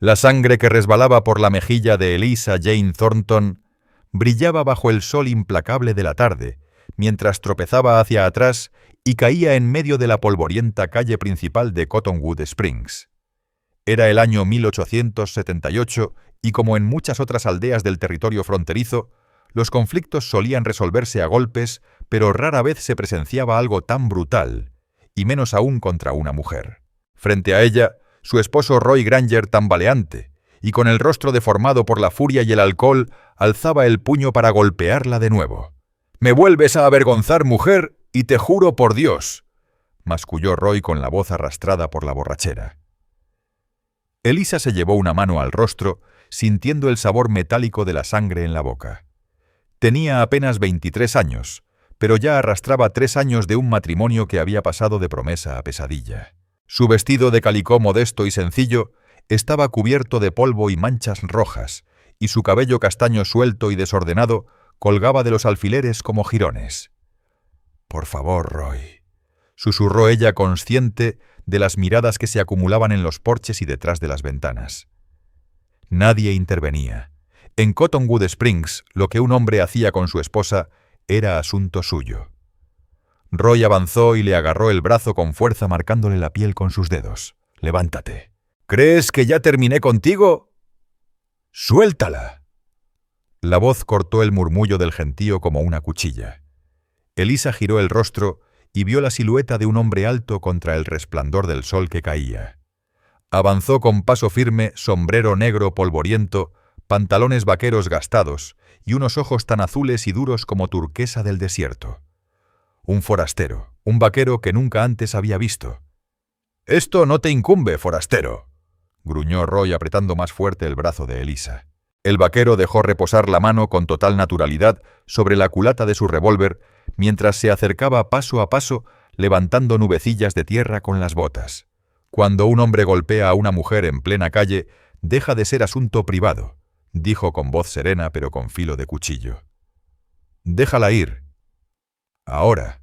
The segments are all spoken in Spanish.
La sangre que resbalaba por la mejilla de Eliza Jane Thornton brillaba bajo el sol implacable de la tarde, mientras tropezaba hacia atrás y caía en medio de la polvorienta calle principal de Cottonwood Springs. Era el año 1878 y, como en muchas otras aldeas del territorio fronterizo, los conflictos solían resolverse a golpes, pero rara vez se presenciaba algo tan brutal, y menos aún contra una mujer. Frente a ella, su esposo Roy Granger, tambaleante, y con el rostro deformado por la furia y el alcohol, alzaba el puño para golpearla de nuevo. «Me vuelves a avergonzar, mujer, y te juro por Dios», masculló Roy con la voz arrastrada por la borrachera. Eliza se llevó una mano al rostro, sintiendo el sabor metálico de la sangre en la boca. Tenía apenas 23 años, pero ya arrastraba 3 años de un matrimonio que había pasado de promesa a pesadilla. Su vestido de calicó modesto y sencillo estaba cubierto de polvo y manchas rojas, y su cabello castaño suelto y desordenado colgaba de los alfileres como jirones. «Por favor, Roy», susurró ella, consciente de las miradas que se acumulaban en los porches y detrás de las ventanas. Nadie intervenía. En Cottonwood Springs, lo que un hombre hacía con su esposa era asunto suyo. Roy avanzó y le agarró el brazo con fuerza, marcándole la piel con sus dedos. «Levántate». «¿Crees que ya terminé contigo?» «¡Suéltala!». La voz cortó el murmullo del gentío como una cuchilla. Eliza giró el rostro y vio la silueta de un hombre alto contra el resplandor del sol que caía. Avanzó con paso firme, sombrero negro polvoriento, pantalones vaqueros gastados y unos ojos tan azules y duros como turquesa del desierto. Un forastero, un vaquero que nunca antes había visto. «Esto no te incumbe, forastero», gruñó Roy apretando más fuerte el brazo de Eliza. El vaquero dejó reposar la mano con total naturalidad sobre la culata de su revólver mientras se acercaba paso a paso, levantando nubecillas de tierra con las botas. «Cuando un hombre golpea a una mujer en plena calle, deja de ser asunto privado», dijo con voz serena pero con filo de cuchillo. «Déjala ir. Ahora».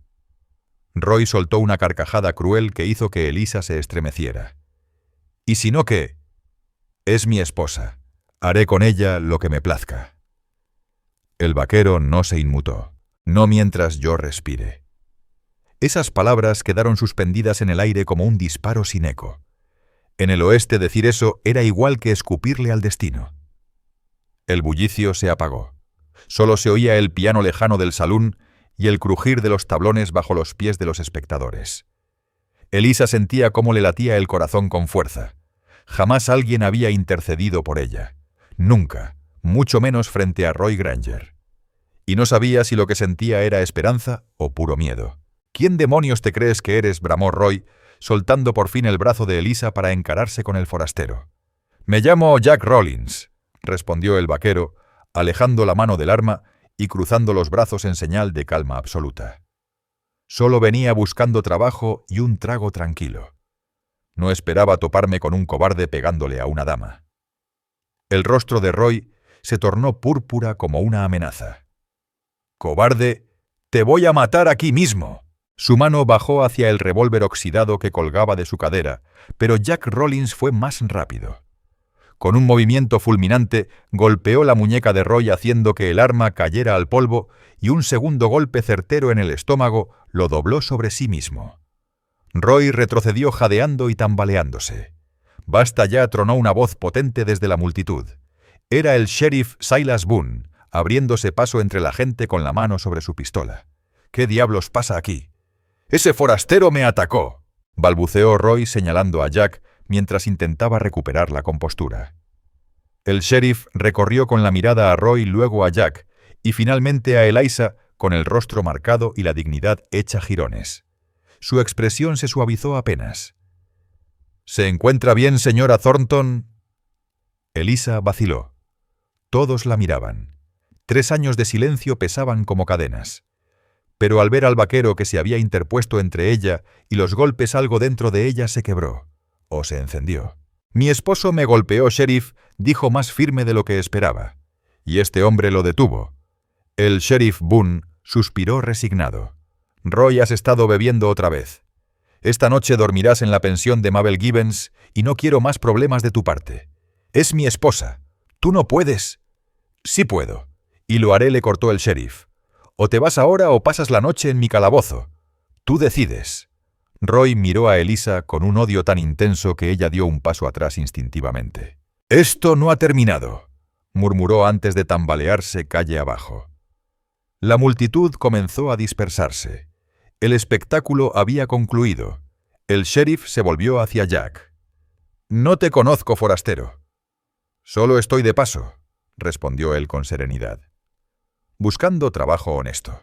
Roy soltó una carcajada cruel que hizo que Eliza se estremeciera. «¿Y si no qué? Es mi esposa. Haré con ella lo que me plazca». El vaquero no se inmutó. «No mientras yo respire». Esas palabras quedaron suspendidas en el aire como un disparo sin eco. En el oeste decir eso era igual que escupirle al destino. El bullicio se apagó. Solo se oía el piano lejano del salón y el crujir de los tablones bajo los pies de los espectadores. Eliza sentía cómo le latía el corazón con fuerza. Jamás alguien había intercedido por ella. Nunca, mucho menos frente a Roy Granger. Y no sabía si lo que sentía era esperanza o puro miedo. «¿Quién demonios te crees que eres?», bramó Roy, soltando por fin el brazo de Eliza para encararse con el forastero. «Me llamo Jack Rollins», respondió el vaquero, alejando la mano del arma y cruzando los brazos en señal de calma absoluta. Solo venía buscando trabajo y un trago tranquilo. No esperaba toparme con un cobarde pegándole a una dama. El rostro de Roy se tornó púrpura como una amenaza. «¡Cobarde! ¡Te voy a matar aquí mismo!». Su mano bajó hacia el revólver oxidado que colgaba de su cadera, pero Jack Rollins fue más rápido. Con un movimiento fulminante, golpeó la muñeca de Roy haciendo que el arma cayera al polvo y un segundo golpe certero en el estómago lo dobló sobre sí mismo. Roy retrocedió jadeando y tambaleándose. «¡Basta ya!», tronó una voz potente desde la multitud. Era el sheriff Silas Boone, abriéndose paso entre la gente con la mano sobre su pistola. «¿Qué diablos pasa aquí?». «Ese forastero me atacó», balbuceó Roy señalando a Jack mientras intentaba recuperar la compostura. El sheriff recorrió con la mirada a Roy, luego a Jack y finalmente a Eliza con el rostro marcado y la dignidad hecha jirones. Su expresión se suavizó apenas. «¿Se encuentra bien, señora Thornton?». Eliza vaciló. Todos la miraban. 3 años de silencio pesaban como cadenas. Pero al ver al vaquero que se había interpuesto entre ella y los golpes, algo dentro de ella se quebró, o se encendió. «Mi esposo me golpeó, sheriff», dijo más firme de lo que esperaba. Y este hombre lo detuvo. El sheriff Boone suspiró resignado. «Roy, has estado bebiendo otra vez. Esta noche dormirás en la pensión de Mabel Gibbons y no quiero más problemas de tu parte. Es mi esposa. Tú no puedes. Sí puedo. Y lo haré, le cortó el sheriff. O te vas ahora o pasas la noche en mi calabozo. Tú decides. Roy miró a Elisa con un odio tan intenso que ella dio un paso atrás instintivamente. «Esto no ha terminado», murmuró antes de tambalearse calle abajo. La multitud comenzó a dispersarse. El espectáculo había concluido. El sheriff se volvió hacia Jack. «No te conozco, forastero». «Solo estoy de paso», respondió él con serenidad. «Buscando trabajo honesto».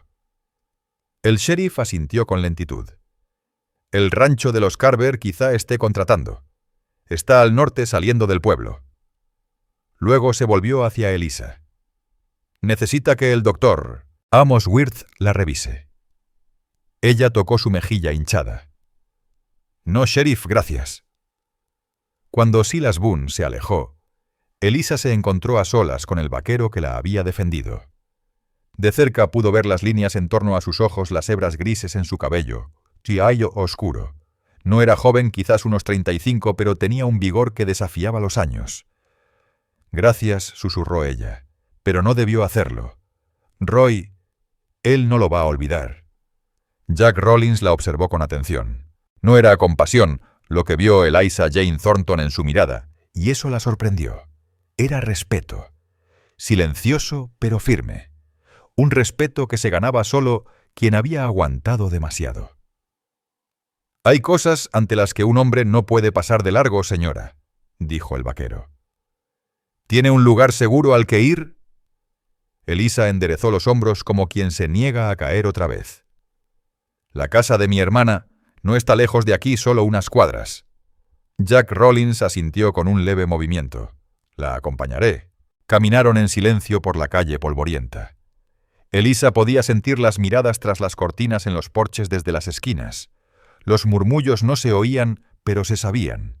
El sheriff asintió con lentitud. «El rancho de los Carver quizá esté contratando. Está al norte saliendo del pueblo». Luego se volvió hacia Elisa. «Necesita que el doctor Amos Wirth la revise». Ella tocó su mejilla hinchada. «No, sheriff, gracias». Cuando Silas Boone se alejó, Elisa se encontró a solas con el vaquero que la había defendido. De cerca pudo ver las líneas en torno a sus ojos, las hebras grises en su cabello, chiaillo oscuro. No era joven, quizás unos 35, pero tenía un vigor que desafiaba los años. «Gracias», susurró ella, «pero no debió hacerlo. Roy, él no lo va a olvidar». Jack Rollins la observó con atención. No era compasión lo que vio Eliza Jane Thornton en su mirada, y eso la sorprendió. Era respeto. Silencioso, pero firme. Un respeto que se ganaba solo quien había aguantado demasiado. «Hay cosas ante las que un hombre no puede pasar de largo, señora», dijo el vaquero. «¿Tiene un lugar seguro al que ir?» Elisa enderezó los hombros como quien se niega a caer otra vez. «La casa de mi hermana no está lejos de aquí, solo unas cuadras». Jack Rollins asintió con un leve movimiento. «La acompañaré». Caminaron en silencio por la calle polvorienta. Elisa podía sentir las miradas tras las cortinas en los porches desde las esquinas. Los murmullos no se oían, pero se sabían.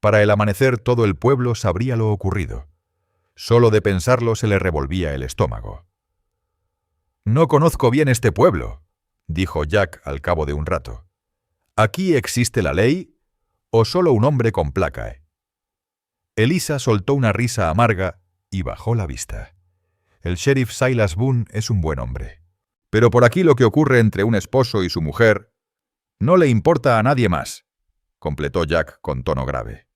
Para el amanecer todo el pueblo sabría lo ocurrido. Solo de pensarlo se le revolvía el estómago. «No conozco bien este pueblo», dijo Jack al cabo de un rato. «¿Aquí existe la ley o solo un hombre con placa?» Elisa soltó una risa amarga y bajó la vista. «El sheriff Silas Boone es un buen hombre. Pero por aquí lo que ocurre entre un esposo y su mujer no le importa a nadie más», completó Jack con tono grave.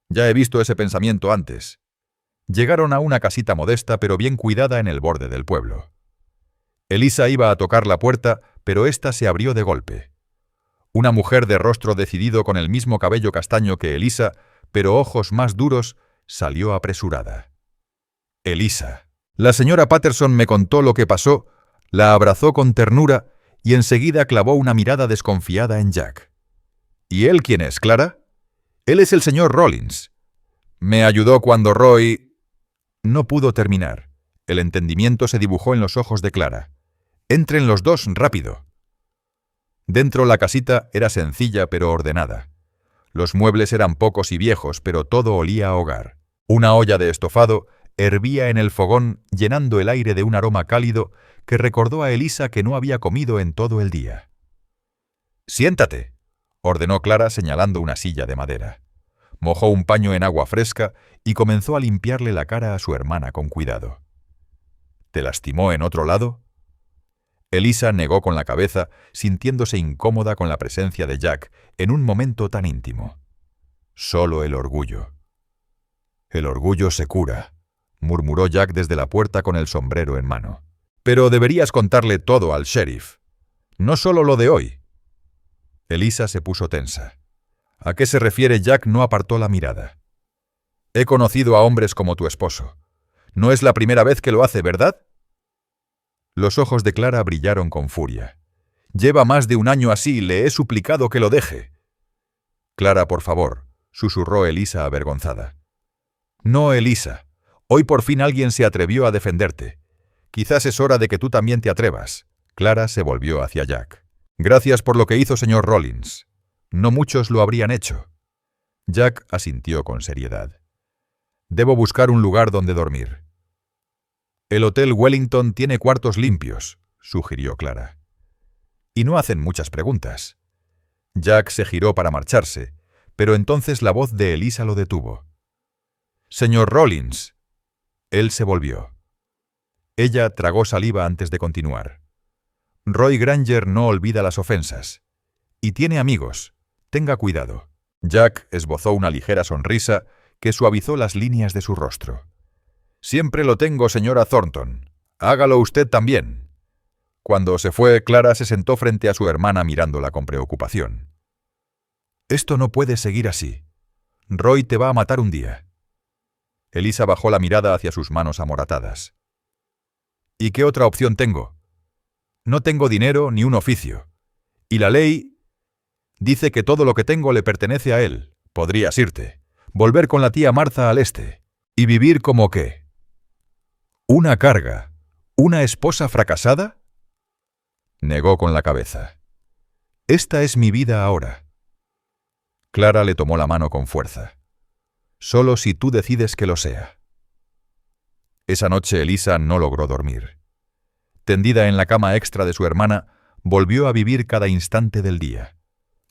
«Ya he visto ese pensamiento antes». Llegaron a una casita modesta pero bien cuidada en el borde del pueblo. Elisa iba a tocar la puerta, pero ésta se abrió de golpe. Una mujer de rostro decidido con el mismo cabello castaño que Elisa, pero ojos más duros, salió apresurada. «Elisa». La señora Patterson me contó lo que pasó, la abrazó con ternura y enseguida clavó una mirada desconfiada en Jack. «¿Y él quién es, Clara?» «Él es el señor Rollins. Me ayudó cuando Roy...» No pudo terminar. El entendimiento se dibujó en los ojos de Clara. «Entren los dos, rápido». Dentro la casita era sencilla pero ordenada. Los muebles eran pocos y viejos, pero todo olía a hogar. Una olla de estofado hervía en el fogón, llenando el aire de un aroma cálido que recordó a Elisa que no había comido en todo el día. «Siéntate», ordenó Clara señalando una silla de madera. Mojó un paño en agua fresca y comenzó a limpiarle la cara a su hermana con cuidado. «¿Te lastimó en otro lado?» Elisa negó con la cabeza, sintiéndose incómoda con la presencia de Jack en un momento tan íntimo. «Solo el orgullo». «El orgullo se cura», murmuró Jack desde la puerta con el sombrero en mano. «Pero deberías contarle todo al sheriff. No solo lo de hoy». Elisa se puso tensa. ¿A qué se refiere? Jack no apartó la mirada. «He conocido a hombres como tu esposo. No es la primera vez que lo hace, ¿verdad?» Los ojos de Clara brillaron con furia. «Lleva más de un año así, le he suplicado que lo deje». «Clara, por favor», susurró Elisa avergonzada. «No, Elisa. Hoy por fin alguien se atrevió a defenderte. Quizás es hora de que tú también te atrevas». Clara se volvió hacia Jack. «Gracias por lo que hizo, señor Rollins. No muchos lo habrían hecho». Jack asintió con seriedad. «Debo buscar un lugar donde dormir». «El Hotel Wellington tiene cuartos limpios», sugirió Clara. «Y no hacen muchas preguntas». Jack se giró para marcharse, pero entonces la voz de Elisa lo detuvo. Señor Rollins. Él se volvió. Ella tragó saliva antes de continuar. Roy Granger no olvida las ofensas. Y tiene amigos. Tenga cuidado. Jack esbozó una ligera sonrisa que suavizó las líneas de su rostro. Siempre lo tengo, señora Thornton. Hágalo usted también. Cuando se fue, Clara se sentó frente a su hermana mirándola con preocupación. Esto no puede seguir así. Roy te va a matar un día. Elisa bajó la mirada hacia sus manos amoratadas. ¿Y qué otra opción tengo? No tengo dinero ni un oficio. Y la ley dice que todo lo que tengo le pertenece a él. Podrías irte, volver con la tía Martha al este, y vivir como qué. ¿Una carga? ¿Una esposa fracasada? Negó con la cabeza. Esta es mi vida ahora. Clara le tomó la mano con fuerza. Solo si tú decides que lo sea. Esa noche Elisa no logró dormir. Tendida en la cama extra de su hermana, volvió a vivir cada instante del día.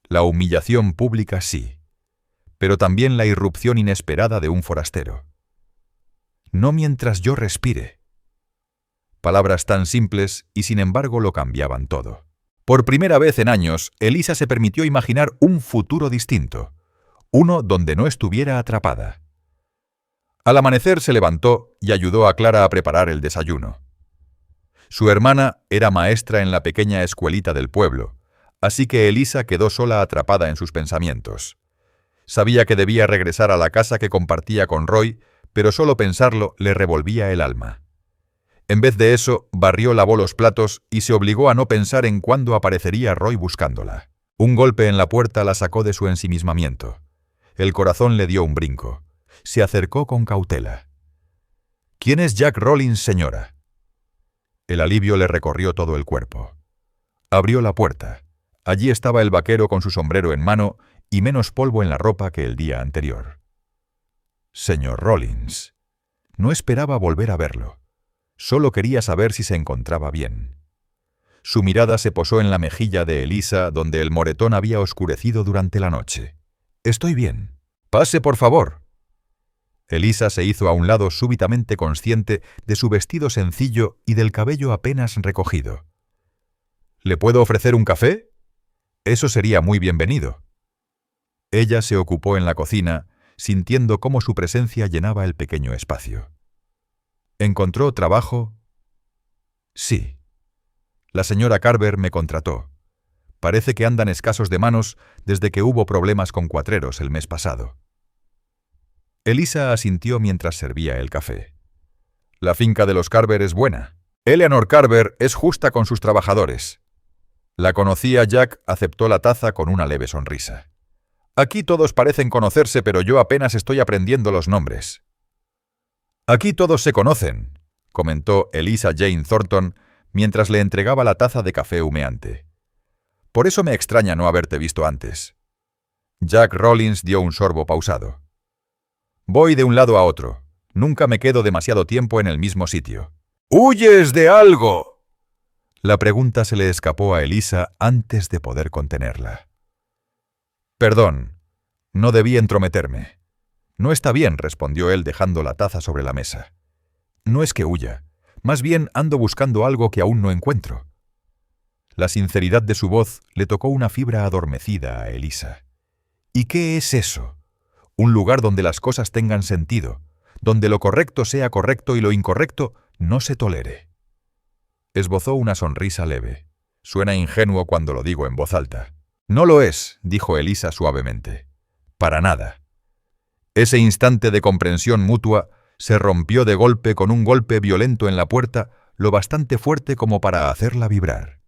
La humillación pública sí, pero también la irrupción inesperada de un forastero. No mientras yo respire. Palabras tan simples y sin embargo lo cambiaban todo. Por primera vez en años, Elisa se permitió imaginar un futuro distinto, uno donde no estuviera atrapada. Al amanecer se levantó y ayudó a Clara a preparar el desayuno. Su hermana era maestra en la pequeña escuelita del pueblo, así que Elisa quedó sola atrapada en sus pensamientos. Sabía que debía regresar a la casa que compartía con Roy, pero solo pensarlo le revolvía el alma. En vez de eso, barrió, lavó los platos y se obligó a no pensar en cuándo aparecería Roy buscándola. Un golpe en la puerta la sacó de su ensimismamiento. El corazón le dio un brinco. Se acercó con cautela. «¿Quién es Jack Rollins, señora?» El alivio le recorrió todo el cuerpo. Abrió la puerta. Allí estaba el vaquero con su sombrero en mano y menos polvo en la ropa que el día anterior. «Señor Rollins». No esperaba volver a verlo. Solo quería saber si se encontraba bien. Su mirada se posó en la mejilla de Elisa, donde el moretón había oscurecido durante la noche. «Estoy bien. Pase, por favor». Elisa se hizo a un lado súbitamente consciente de su vestido sencillo y del cabello apenas recogido. «¿Le puedo ofrecer un café? Eso sería muy bienvenido». Ella se ocupó en la cocina, sintiendo cómo su presencia llenaba el pequeño espacio. «¿Encontró trabajo?» «Sí. La señora Carver me contrató. Parece que andan escasos de manos desde que hubo problemas con cuatreros el mes pasado». Elisa asintió mientras servía el café. «La finca de los Carver es buena. Eleanor Carver es justa con sus trabajadores». La conocía Jack, aceptó la taza con una leve sonrisa. «Aquí todos parecen conocerse, pero yo apenas estoy aprendiendo los nombres». «Aquí todos se conocen», comentó Elisa Jane Thornton mientras le entregaba la taza de café humeante. «Por eso me extraña no haberte visto antes». Jack Rollins dio un sorbo pausado. «Voy de un lado a otro. Nunca me quedo demasiado tiempo en el mismo sitio». «¿Huyes de algo?». La pregunta se le escapó a Elisa antes de poder contenerla. «Perdón, no debí entrometerme». «No está bien», respondió él dejando la taza sobre la mesa. «No es que huya. Más bien ando buscando algo que aún no encuentro». La sinceridad de su voz le tocó una fibra adormecida a Elisa. ¿Y qué es eso? Un lugar donde las cosas tengan sentido, donde lo correcto sea correcto y lo incorrecto no se tolere. Esbozó una sonrisa leve. Suena ingenuo cuando lo digo en voz alta. «No lo es», dijo Elisa suavemente. «Para nada». Ese instante de comprensión mutua se rompió de golpe con un golpe violento en la puerta, lo bastante fuerte como para hacerla vibrar.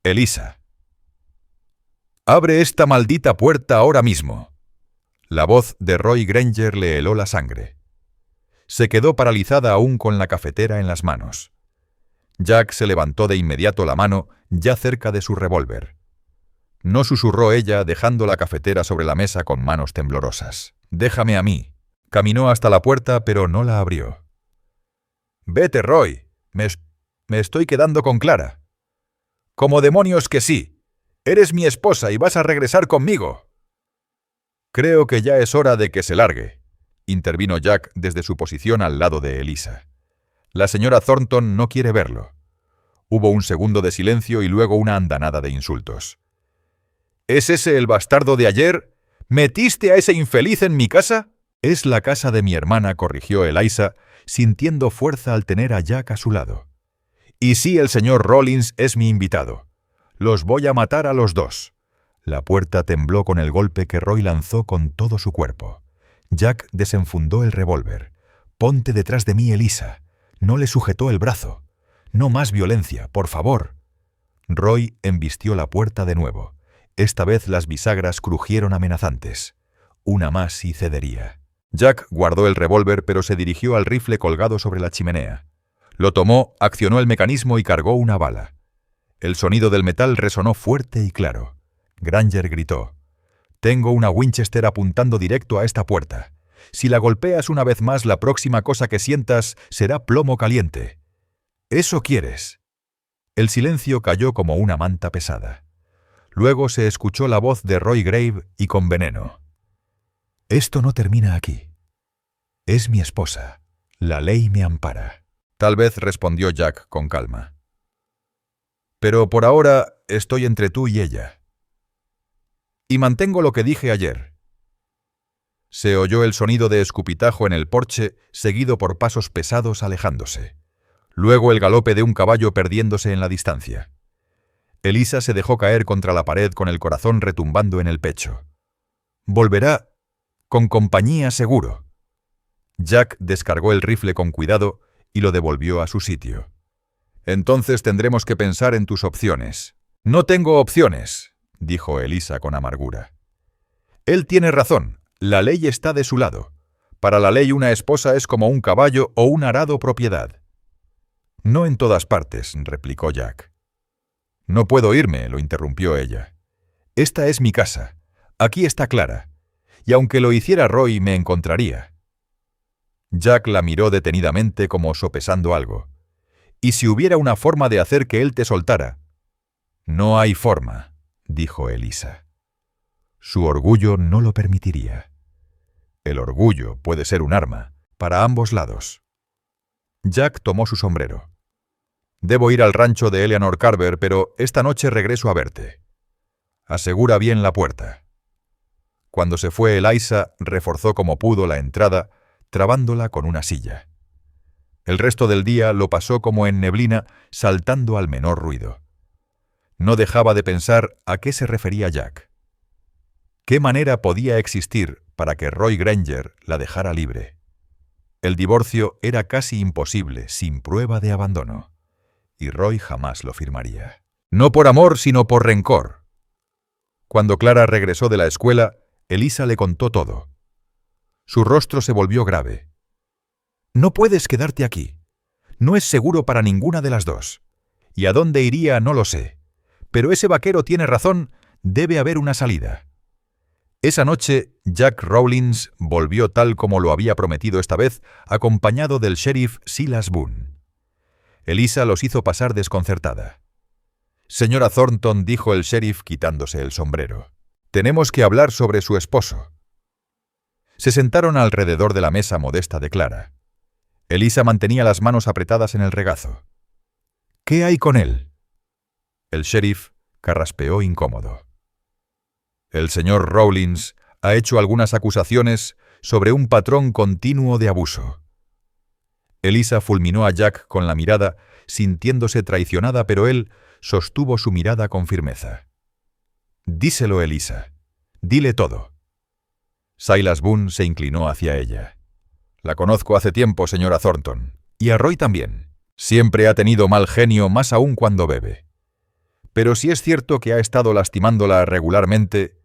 «Elisa». «Abre esta maldita puerta ahora mismo». La voz de Roy Granger le heló la sangre. Se quedó paralizada aún con la cafetera en las manos. Jack se levantó de inmediato la mano, ya cerca de su revólver. No susurró ella, dejando la cafetera sobre la mesa con manos temblorosas. «Déjame a mí». Caminó hasta la puerta, pero no la abrió. «Vete, Roy. Me estoy quedando con Clara». «¡Como demonios que sí! Eres mi esposa y vas a regresar conmigo». «Creo que ya es hora de que se largue». intervino Jack desde su posición al lado de Elisa. La señora Thornton no quiere verlo. Hubo un segundo de silencio y luego una andanada de insultos. ¿Es ese el bastardo de ayer? ¿Metiste a ese infeliz en mi casa? Es la casa de mi hermana, corrigió Eliza, sintiendo fuerza al tener a Jack a su lado. Y sí, el señor Rollins es mi invitado. Los voy a matar a los dos. La puerta tembló con el golpe que Roy lanzó con todo su cuerpo. Jack desenfundó el revólver. «Ponte detrás de mí, Elisa». No le sujetó el brazo. «No más violencia, por favor». Roy embistió la puerta de nuevo. Esta vez las bisagras crujieron amenazantes. Una más y cedería. Jack guardó el revólver, pero se dirigió al rifle colgado sobre la chimenea. Lo tomó, accionó el mecanismo y cargó una bala. El sonido del metal resonó fuerte y claro. Granger gritó: «Tengo una Winchester apuntando directo a esta puerta. Si la golpeas una vez más, la próxima cosa que sientas será plomo caliente. ¿Eso quieres?» El silencio cayó como una manta pesada. Luego se escuchó la voz de Roy Grave y con veneno: «Esto no termina aquí. Es mi esposa. La ley me ampara». «Tal vez», respondió Jack con calma. «Pero por ahora estoy entre tú y ella. Y mantengo lo que dije ayer». Se oyó el sonido de escupitajo en el porche, seguido por pasos pesados alejándose. Luego el galope de un caballo perdiéndose en la distancia. Elisa se dejó caer contra la pared con el corazón retumbando en el pecho. «Volverá con compañía seguro». Jack descargó el rifle con cuidado y lo devolvió a su sitio. «Entonces tendremos que pensar en tus opciones». «No tengo opciones», dijo Elisa con amargura. «Él tiene razón. La ley está de su lado. Para la ley una esposa es como un caballo o un arado propiedad». «No en todas partes», replicó Jack. «No puedo irme», lo interrumpió ella. «Esta es mi casa. Aquí está Clara. Y aunque lo hiciera Roy, me encontraría». Jack la miró detenidamente como sopesando algo. «¿Y si hubiera una forma de hacer que él te soltara?» «No hay forma», dijo Elisa. Su orgullo no lo permitiría. El orgullo puede ser un arma, para ambos lados. Jack tomó su sombrero. «Debo ir al rancho de Eleanor Carver, pero esta noche regreso a verte. Asegura bien la puerta». Cuando se fue Eliza, reforzó como pudo la entrada, trabándola con una silla. El resto del día lo pasó como en neblina, saltando al menor ruido. No dejaba de pensar a qué se refería Jack. ¿Qué manera podía existir para que Roy Granger la dejara libre? El divorcio era casi imposible sin prueba de abandono, y Roy jamás lo firmaría. No por amor, sino por rencor. Cuando Clara regresó de la escuela, Elisa le contó todo. Su rostro se volvió grave. «No puedes quedarte aquí. No es seguro para ninguna de las dos. Y a dónde iría no lo sé. Pero ese vaquero tiene razón, debe haber una salida». Esa noche, Jack Rawlins volvió tal como lo había prometido esta vez, acompañado del sheriff Silas Boone. Elisa los hizo pasar desconcertada. «Señora Thornton», dijo el sheriff quitándose el sombrero, «tenemos que hablar sobre su esposo». Se sentaron alrededor de la mesa modesta de Clara. Elisa mantenía las manos apretadas en el regazo. «¿Qué hay con él?». El sheriff carraspeó incómodo. «El señor Rawlins ha hecho algunas acusaciones sobre un patrón continuo de abuso». Elisa fulminó a Jack con la mirada, sintiéndose traicionada, pero él sostuvo su mirada con firmeza. «Díselo, Elisa. Dile todo». Silas Boone se inclinó hacia ella. «La conozco hace tiempo, señora Thornton. Y a Roy también. Siempre ha tenido mal genio, más aún cuando bebe. Pero si es cierto que ha estado lastimándola regularmente,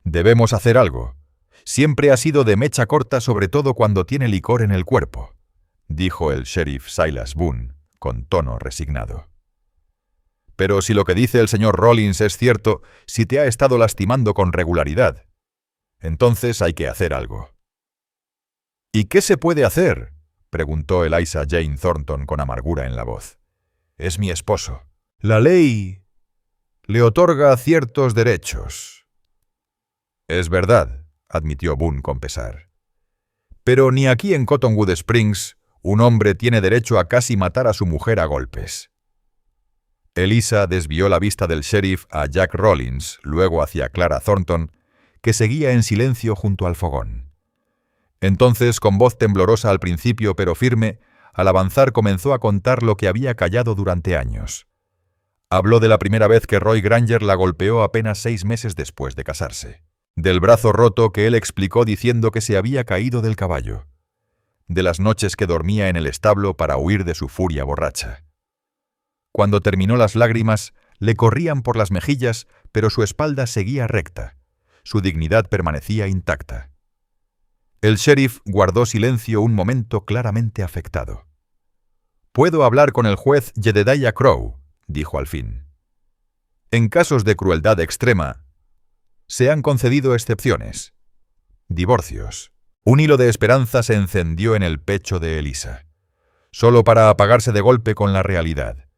debemos hacer algo. Siempre ha sido de mecha corta, sobre todo cuando tiene licor en el cuerpo», dijo el sheriff Silas Boone, con tono resignado. «Pero si lo que dice el señor Rawlins es cierto, si te ha estado lastimando con regularidad, entonces hay que hacer algo». «¿Y qué se puede hacer?», preguntó Eliza Jane Thornton con amargura en la voz. «Es mi esposo. La ley le otorga ciertos derechos». «Es verdad», admitió Boone con pesar. Pero ni aquí en Cottonwood Springs un hombre tiene derecho a casi matar a su mujer a golpes. Elisa desvió la vista del sheriff a Jack Rollins, luego hacia Clara Thornton, que seguía en silencio junto al fogón. Entonces, con voz temblorosa al principio pero firme, al avanzar comenzó a contar lo que había callado durante años. Habló de la primera vez que Roy Granger la golpeó apenas 6 meses después de casarse. Del brazo roto que él explicó diciendo que se había caído del caballo. De las noches que dormía en el establo para huir de su furia borracha. Cuando terminó, las lágrimas le corrían por las mejillas, pero su espalda seguía recta. Su dignidad permanecía intacta. El sheriff guardó silencio un momento, claramente afectado. «Puedo hablar con el juez Jedediah Crowe», dijo al fin. «En casos de crueldad extrema, se han concedido excepciones. Divorcios». Un hilo de esperanza se encendió en el pecho de Elisa, solo para apagarse de golpe con la realidad.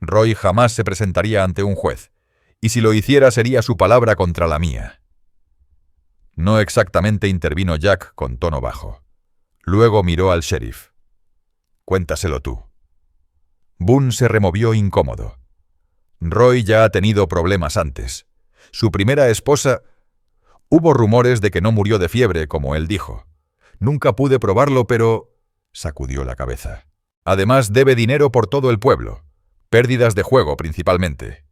Roy jamás se presentaría ante un juez, y si lo hiciera sería su palabra contra la mía. No exactamente, intervino Jack con tono bajo. Luego miró al sheriff. «Cuéntaselo tú». Boone se removió incómodo. Roy ya ha tenido problemas antes. Su primera esposa... Hubo rumores de que no murió de fiebre, como él dijo. Nunca pude probarlo, pero... Sacudió la cabeza. Además, debe dinero por todo el pueblo. Pérdidas de juego, principalmente.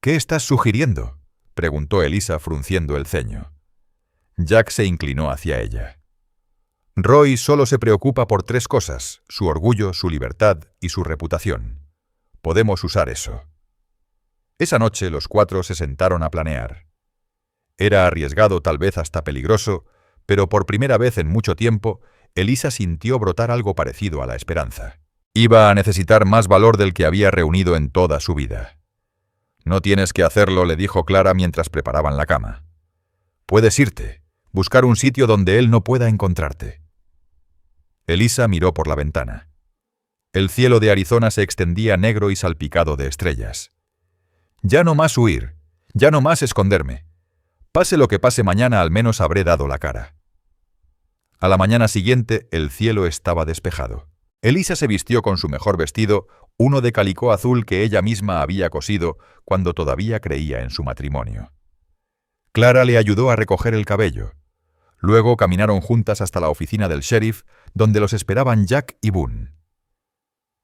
«¿Qué estás sugiriendo?», preguntó Elisa, frunciendo el ceño. Jack se inclinó hacia ella. «Roy solo se preocupa por 3 cosas, su orgullo, su libertad y su reputación. Podemos usar eso». Esa noche los 4 se sentaron a planear. Era arriesgado, tal vez hasta peligroso, pero por primera vez en mucho tiempo, Elisa sintió brotar algo parecido a la esperanza. Iba a necesitar más valor del que había reunido en toda su vida. «No tienes que hacerlo», le dijo Clara mientras preparaban la cama. «Puedes irte, buscar un sitio donde él no pueda encontrarte». Elisa miró por la ventana. El cielo de Arizona se extendía negro y salpicado de estrellas. «Ya no más huir, ya no más esconderme. Pase lo que pase mañana, al menos habré dado la cara». A la mañana siguiente, el cielo estaba despejado. Elisa se vistió con su mejor vestido, uno de calicó azul que ella misma había cosido cuando todavía creía en su matrimonio. Clara le ayudó a recoger el cabello. Luego caminaron juntas hasta la oficina del sheriff, donde los esperaban Jack y Boone.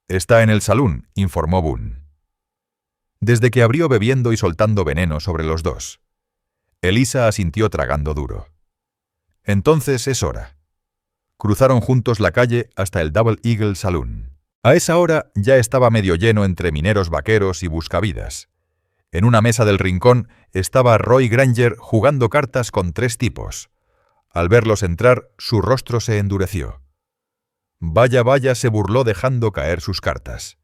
«Está en el salón», informó Boone. Desde que abrió, bebiendo y soltando veneno sobre los dos. Elisa asintió tragando duro. «Entonces es hora». Cruzaron juntos la calle hasta el Double Eagle Saloon. A esa hora ya estaba medio lleno entre mineros vaqueros y buscavidas. En una mesa del rincón estaba Roy Granger jugando cartas con 3 tipos. Al verlos entrar, su rostro se endureció. «Vaya, vaya», se burló dejando caer sus cartas.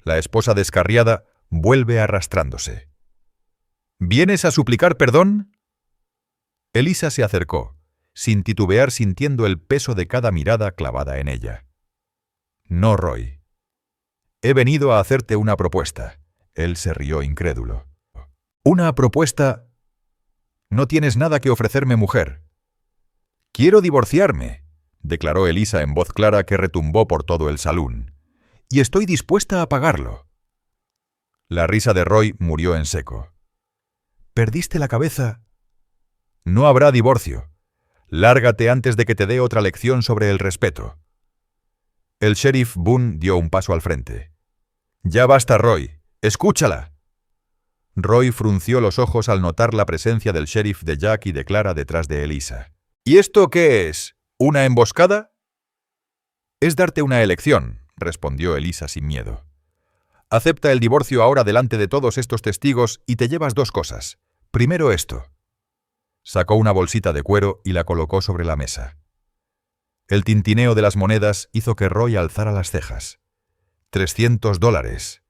La esposa descarriada vuelve arrastrándose. «¿Vienes a suplicar perdón?». Elisa se acercó, sin titubear, sintiendo el peso de cada mirada clavada en ella. «No, Roy. He venido a hacerte una propuesta». Él se rió incrédulo. «¿Una propuesta? No tienes nada que ofrecerme, mujer». «Quiero divorciarme», declaró Elisa en voz clara que retumbó por todo el salón. «Y estoy dispuesta a pagarlo». La risa de Roy murió en seco. «¿Perdiste la cabeza?» «No habrá divorcio. Lárgate antes de que te dé otra lección sobre el respeto». El sheriff Boone dio un paso al frente. «Ya basta, Roy. ¡Escúchala!». Roy frunció los ojos al notar la presencia del sheriff, de Jack y de Clara detrás de Elisa. «¿Y esto qué es? ¿Una emboscada?». «Es darte una elección», respondió Elisa sin miedo. «Acepta el divorcio ahora delante de todos estos testigos y te llevas 2 cosas. Primero esto». Sacó una bolsita de cuero y la colocó sobre la mesa. El tintineo de las monedas hizo que Roy alzara las cejas. $300.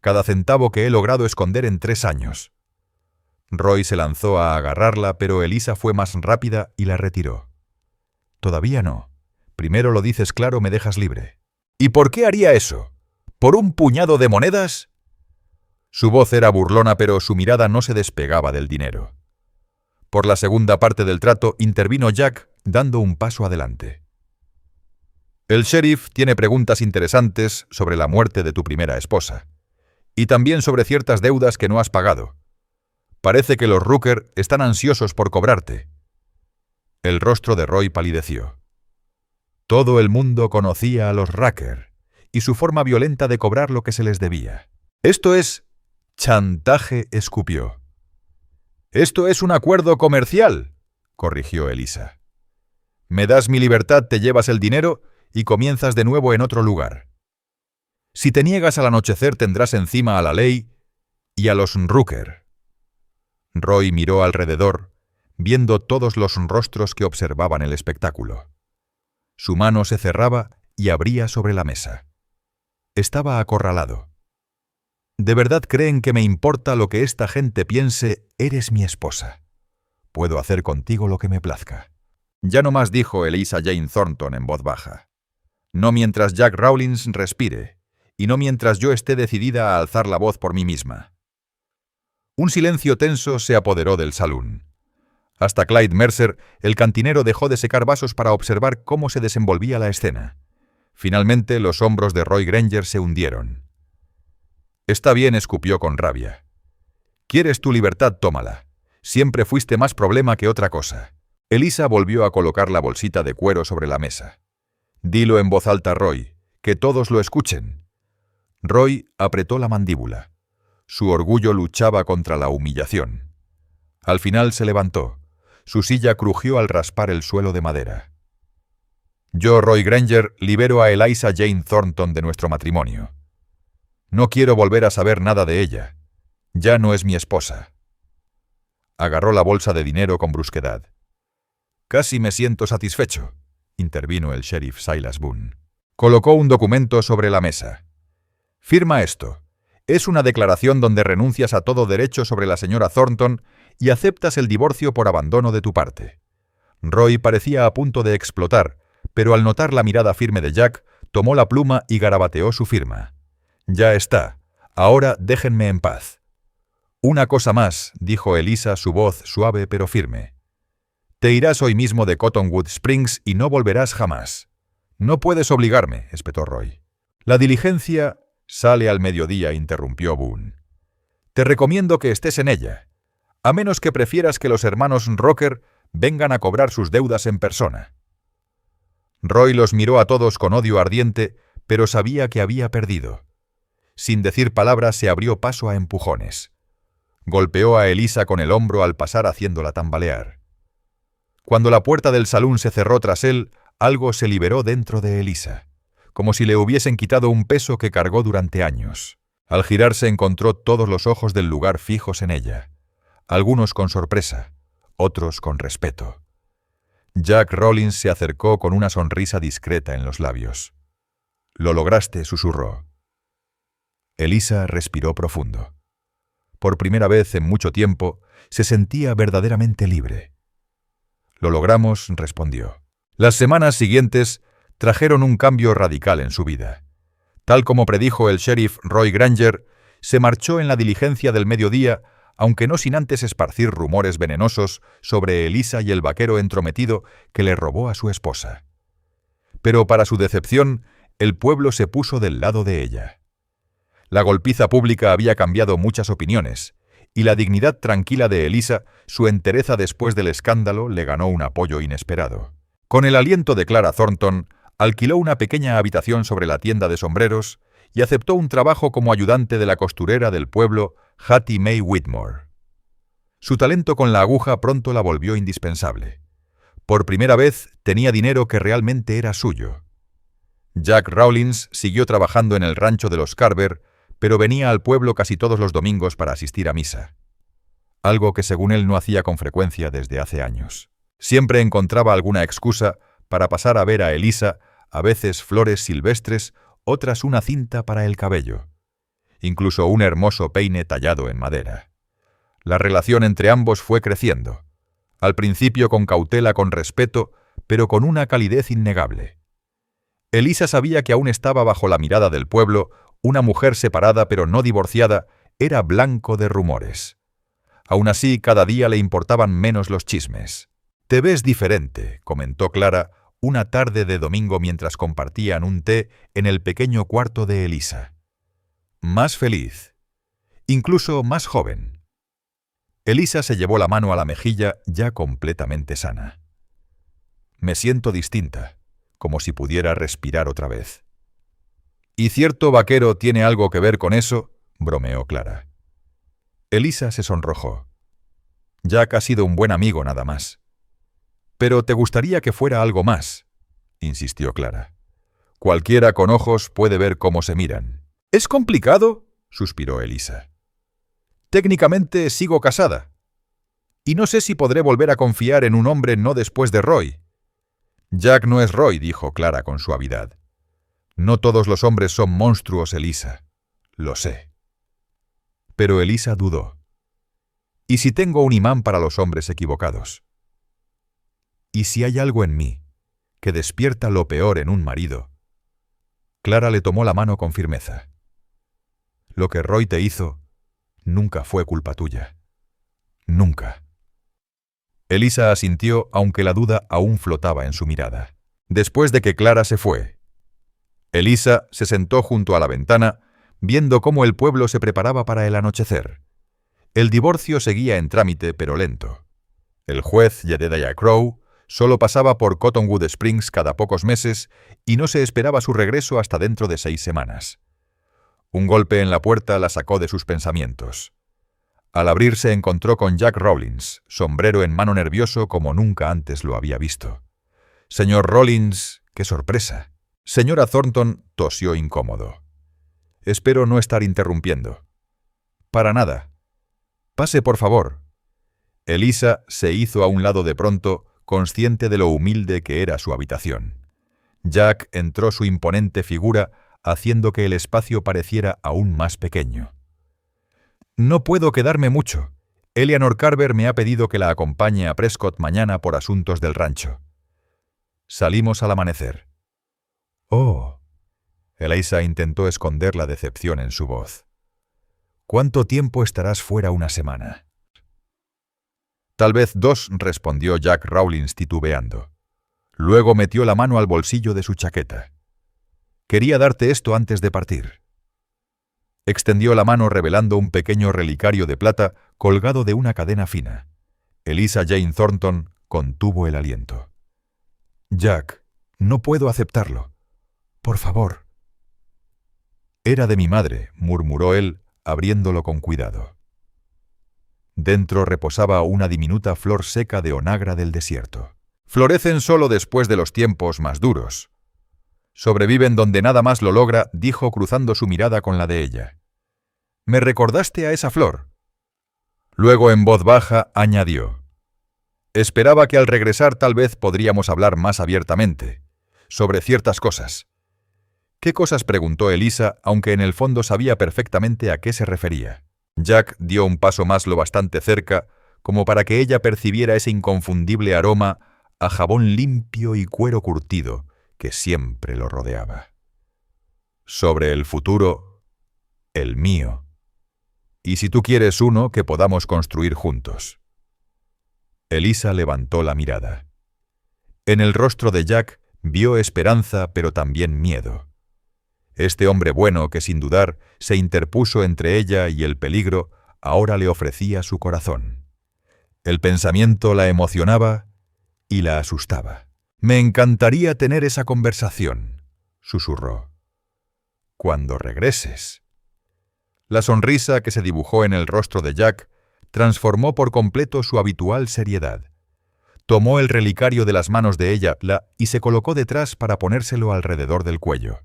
Cada centavo que he logrado esconder en 3 años. Roy se lanzó a agarrarla, pero Elisa fue más rápida y la retiró. «Todavía no. Primero lo dices claro, me dejas libre». «¿Y por qué haría eso? ¿Por un puñado de monedas?». Su voz era burlona, pero su mirada no se despegaba del dinero. Por la segunda parte del trato intervino Jack, dando un paso adelante. El sheriff tiene preguntas interesantes sobre la muerte de tu primera esposa, y también sobre ciertas deudas que no has pagado. Parece que los Rooker están ansiosos por cobrarte. El rostro de Roy palideció. Todo el mundo conocía a los Rucker y su forma violenta de cobrar lo que se les debía. Esto es chantaje, escupió. Esto es un acuerdo comercial, corrigió Elisa. Me das mi libertad, te llevas el dinero y comienzas de nuevo en otro lugar. Si te niegas al anochecer tendrás encima a la ley y a los Rooker. Roy miró alrededor, viendo todos los rostros que observaban el espectáculo. Su mano se cerraba y abría sobre la mesa. Estaba acorralado. ¿De verdad creen que me importa lo que esta gente piense? Eres mi esposa. Puedo hacer contigo lo que me plazca. Ya no más, dijo Eliza Jane Thornton en voz baja. No mientras Jack Rawlins respire, y no mientras yo esté decidida a alzar la voz por mí misma. Un silencio tenso se apoderó del salón. Hasta Clyde Mercer, el cantinero, dejó de secar vasos para observar cómo se desenvolvía la escena. Finalmente, los hombros de Roy Granger se hundieron. Está bien, escupió con rabia. ¿Quieres tu libertad? Tómala. Siempre fuiste más problema que otra cosa. Elisa volvió a colocar la bolsita de cuero sobre la mesa. Dilo en voz alta, Roy, que todos lo escuchen. Roy apretó la mandíbula. Su orgullo luchaba contra la humillación. Al final se levantó. Su silla crujió al raspar el suelo de madera. Yo, Roy Granger, libero a Eliza Jane Thornton de nuestro matrimonio. No quiero volver a saber nada de ella. Ya no es mi esposa. Agarró la bolsa de dinero con brusquedad. Casi me siento satisfecho, intervino el sheriff Silas Boone. Colocó un documento sobre la mesa. Firma esto. Es una declaración donde renuncias a todo derecho sobre la señora Thornton y aceptas el divorcio por abandono de tu parte. Roy parecía a punto de explotar, pero al notar la mirada firme de Jack, tomó la pluma y garabateó su firma. Ya está. Ahora déjenme en paz. Una cosa más, dijo Elisa, su voz suave pero firme. Te irás hoy mismo de Cottonwood Springs y no volverás jamás. No puedes obligarme, espetó Roy. La diligencia sale al mediodía, interrumpió Boone. Te recomiendo que estés en ella, a menos que prefieras que los hermanos Rocker vengan a cobrar sus deudas en persona. Roy los miró a todos con odio ardiente, pero sabía que había perdido. Sin decir palabra se abrió paso a empujones. Golpeó a Elisa con el hombro al pasar haciéndola tambalear. Cuando la puerta del salón se cerró tras él, algo se liberó dentro de Elisa, como si le hubiesen quitado un peso que cargó durante años. Al girarse encontró todos los ojos del lugar fijos en ella, algunos con sorpresa, otros con respeto. Jack Rawlins se acercó con una sonrisa discreta en los labios. «Lo lograste», susurró. Elisa respiró profundo. Por primera vez en mucho tiempo, se sentía verdaderamente libre. «Lo logramos», respondió. Las semanas siguientes trajeron un cambio radical en su vida. Tal como predijo el sheriff Roy Granger, se marchó en la diligencia del mediodía, aunque no sin antes esparcir rumores venenosos sobre Elisa y el vaquero entrometido que le robó a su esposa. Pero para su decepción, el pueblo se puso del lado de ella. La golpiza pública había cambiado muchas opiniones, y la dignidad tranquila de Elisa, su entereza después del escándalo, le ganó un apoyo inesperado. Con el aliento de Clara Thornton, alquiló una pequeña habitación sobre la tienda de sombreros y aceptó un trabajo como ayudante de la costurera del pueblo, Hattie Mae Whitmore. Su talento con la aguja pronto la volvió indispensable. Por primera vez tenía dinero que realmente era suyo. Jack Rawlins siguió trabajando en el rancho de los Carver, pero venía al pueblo casi todos los domingos para asistir a misa. Algo que según él no hacía con frecuencia desde hace años. Siempre encontraba alguna excusa para pasar a ver a Elisa, a veces flores silvestres, otras una cinta para el cabello. Incluso un hermoso peine tallado en madera. La relación entre ambos fue creciendo. Al principio con cautela, con respeto, pero con una calidez innegable. Elisa sabía que aún estaba bajo la mirada del pueblo. Una mujer separada pero no divorciada era blanco de rumores. Aún así, cada día le importaban menos los chismes. «Te ves diferente», comentó Clara una tarde de domingo mientras compartían un té en el pequeño cuarto de Elisa. «Más feliz, incluso más joven». Elisa se llevó la mano a la mejilla ya completamente sana. «Me siento distinta, como si pudiera respirar otra vez». «¿Y cierto vaquero tiene algo que ver con eso?», bromeó Clara. Elisa se sonrojó. «Jack ha sido un buen amigo nada más». «Pero te gustaría que fuera algo más», insistió Clara. «Cualquiera con ojos puede ver cómo se miran». «¿Es complicado?», suspiró Elisa. «Técnicamente sigo casada. Y no sé si podré volver a confiar en un hombre no después de Roy». «Jack no es Roy», dijo Clara con suavidad. «No todos los hombres son monstruos, Elisa. Lo sé». Pero Elisa dudó. «¿Y si tengo un imán para los hombres equivocados? ¿Y si hay algo en mí que despierta lo peor en un marido?» Clara le tomó la mano con firmeza. «Lo que Roy te hizo nunca fue culpa tuya. Nunca». Elisa asintió, aunque la duda aún flotaba en su mirada. Después de que Clara se fue, Elisa se sentó junto a la ventana, viendo cómo el pueblo se preparaba para el anochecer. El divorcio seguía en trámite, pero lento. El juez Jedediah Crowe solo pasaba por Cottonwood Springs cada pocos meses y no se esperaba su regreso hasta dentro de 6 semanas. Un golpe en la puerta la sacó de sus pensamientos. Al abrir se encontró con Jack Rawlins, sombrero en mano, nervioso como nunca antes lo había visto. «Señor Rawlins, qué sorpresa». Señora Thornton tosió incómodo. «Espero no estar interrumpiendo». «Para nada. Pase, por favor». Elisa se hizo a un lado de pronto, consciente de lo humilde que era su habitación. Jack entró su imponente figura, haciendo que el espacio pareciera aún más pequeño. «No puedo quedarme mucho. Eleanor Carver me ha pedido que la acompañe a Prescott mañana por asuntos del rancho. Salimos al amanecer». «Oh». Elisa intentó esconder la decepción en su voz. «¿Cuánto tiempo estarás fuera? ¿Una semana?» «Tal vez 2», respondió Jack Rawlins titubeando. Luego metió la mano al bolsillo de su chaqueta. «Quería darte esto antes de partir». Extendió la mano revelando un pequeño relicario de plata colgado de una cadena fina. Elisa Jane Thornton contuvo el aliento. «Jack, no puedo aceptarlo. Por favor». «Era de mi madre», murmuró él, abriéndolo con cuidado. Dentro reposaba una diminuta flor seca de onagra del desierto. «Florecen solo después de los tiempos más duros. Sobreviven donde nada más lo logra», dijo cruzando su mirada con la de ella. «Me recordaste a esa flor». Luego en voz baja añadió: «Esperaba que al regresar tal vez podríamos hablar más abiertamente, sobre ciertas cosas». «¿Qué cosas?», preguntó Elisa, aunque en el fondo sabía perfectamente a qué se refería. Jack dio un paso más lo bastante cerca, como para que ella percibiera ese inconfundible aroma a jabón limpio y cuero curtido que siempre lo rodeaba. «Sobre el futuro, el mío. Y si tú quieres uno que podamos construir juntos». Elisa levantó la mirada. En el rostro de Jack vio esperanza, pero también miedo. Este hombre bueno que sin dudar se interpuso entre ella y el peligro, ahora le ofrecía su corazón. El pensamiento la emocionaba y la asustaba. «Me encantaría tener esa conversación», susurró. «Cuando regreses». La sonrisa que se dibujó en el rostro de Jack transformó por completo su habitual seriedad. Tomó el relicario de las manos de ella y se colocó detrás para ponérselo alrededor del cuello.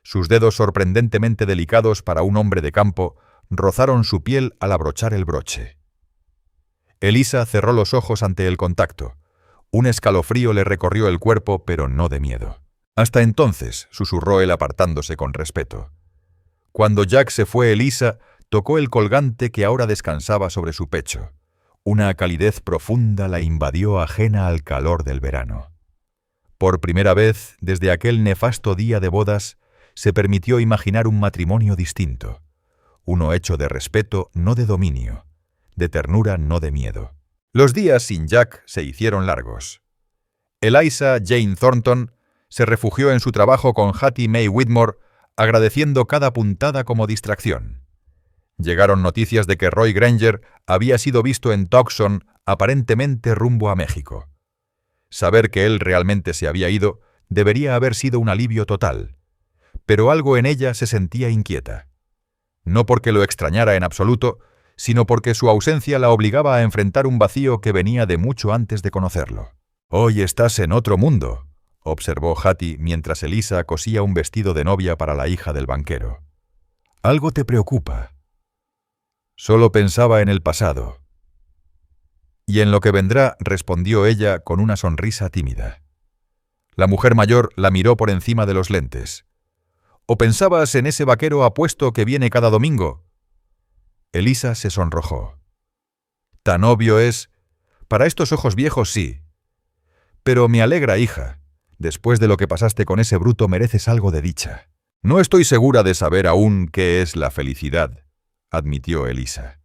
Sus dedos, sorprendentemente delicados para un hombre de campo, rozaron su piel al abrochar el broche. Elisa cerró los ojos ante el contacto. Un escalofrío le recorrió el cuerpo, pero no de miedo. «Hasta entonces», susurró él apartándose con respeto. Cuando Jack se fue, Elisa tocó el colgante que ahora descansaba sobre su pecho. Una calidez profunda la invadió, ajena al calor del verano. Por primera vez, desde aquel nefasto día de bodas, se permitió imaginar un matrimonio distinto, uno hecho de respeto, no de dominio, de ternura, no de miedo. Los días sin Jack se hicieron largos. Eliza Jane Thornton se refugió en su trabajo con Hattie Mae Whitmore, agradeciendo cada puntada como distracción. Llegaron noticias de que Roy Granger había sido visto en Tucson, aparentemente rumbo a México. Saber que él realmente se había ido debería haber sido un alivio total, pero algo en ella se sentía inquieta. No porque lo extrañara en absoluto, sino porque su ausencia la obligaba a enfrentar un vacío que venía de mucho antes de conocerlo. «Hoy estás en otro mundo», observó Hattie mientras Eliza cosía un vestido de novia para la hija del banquero. «Algo te preocupa». «Solo pensaba en el pasado». «Y en lo que vendrá», respondió ella con una sonrisa tímida. La mujer mayor la miró por encima de los lentes. «¿O pensabas en ese vaquero apuesto que viene cada domingo?» Eliza se sonrojó. «Tan obvio es. Para estos ojos viejos sí. Pero me alegra, hija. Después de lo que pasaste con ese bruto mereces algo de dicha». «No estoy segura de saber aún qué es la felicidad», admitió Eliza.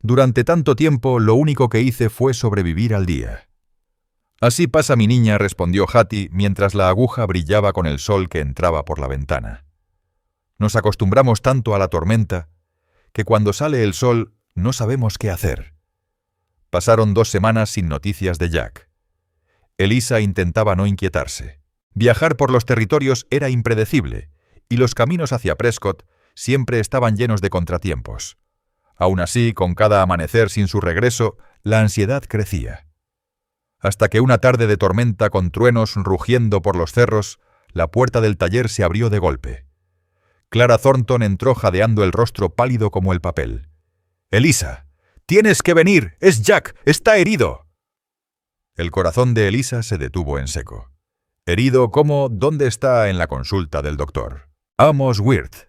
«Durante tanto tiempo lo único que hice fue sobrevivir al día». «Así pasa mi niña», respondió Hattie mientras la aguja brillaba con el sol que entraba por la ventana. «Nos acostumbramos tanto a la tormenta que cuando sale el sol no sabemos qué hacer». Pasaron 2 semanas sin noticias de Jack. Eliza intentaba no inquietarse. Viajar por los territorios era impredecible, y los caminos hacia Prescott siempre estaban llenos de contratiempos. Aún así, con cada amanecer sin su regreso, la ansiedad crecía. Hasta que una tarde de tormenta con truenos rugiendo por los cerros, la puerta del taller se abrió de golpe. Clara Thornton entró jadeando el rostro pálido como el papel. «Eliza, tienes que venir, es Jack, está herido». El corazón de Eliza se detuvo en seco. «¿Herido cómo? ¿Dónde está en la consulta del doctor?» «Amos Wirth».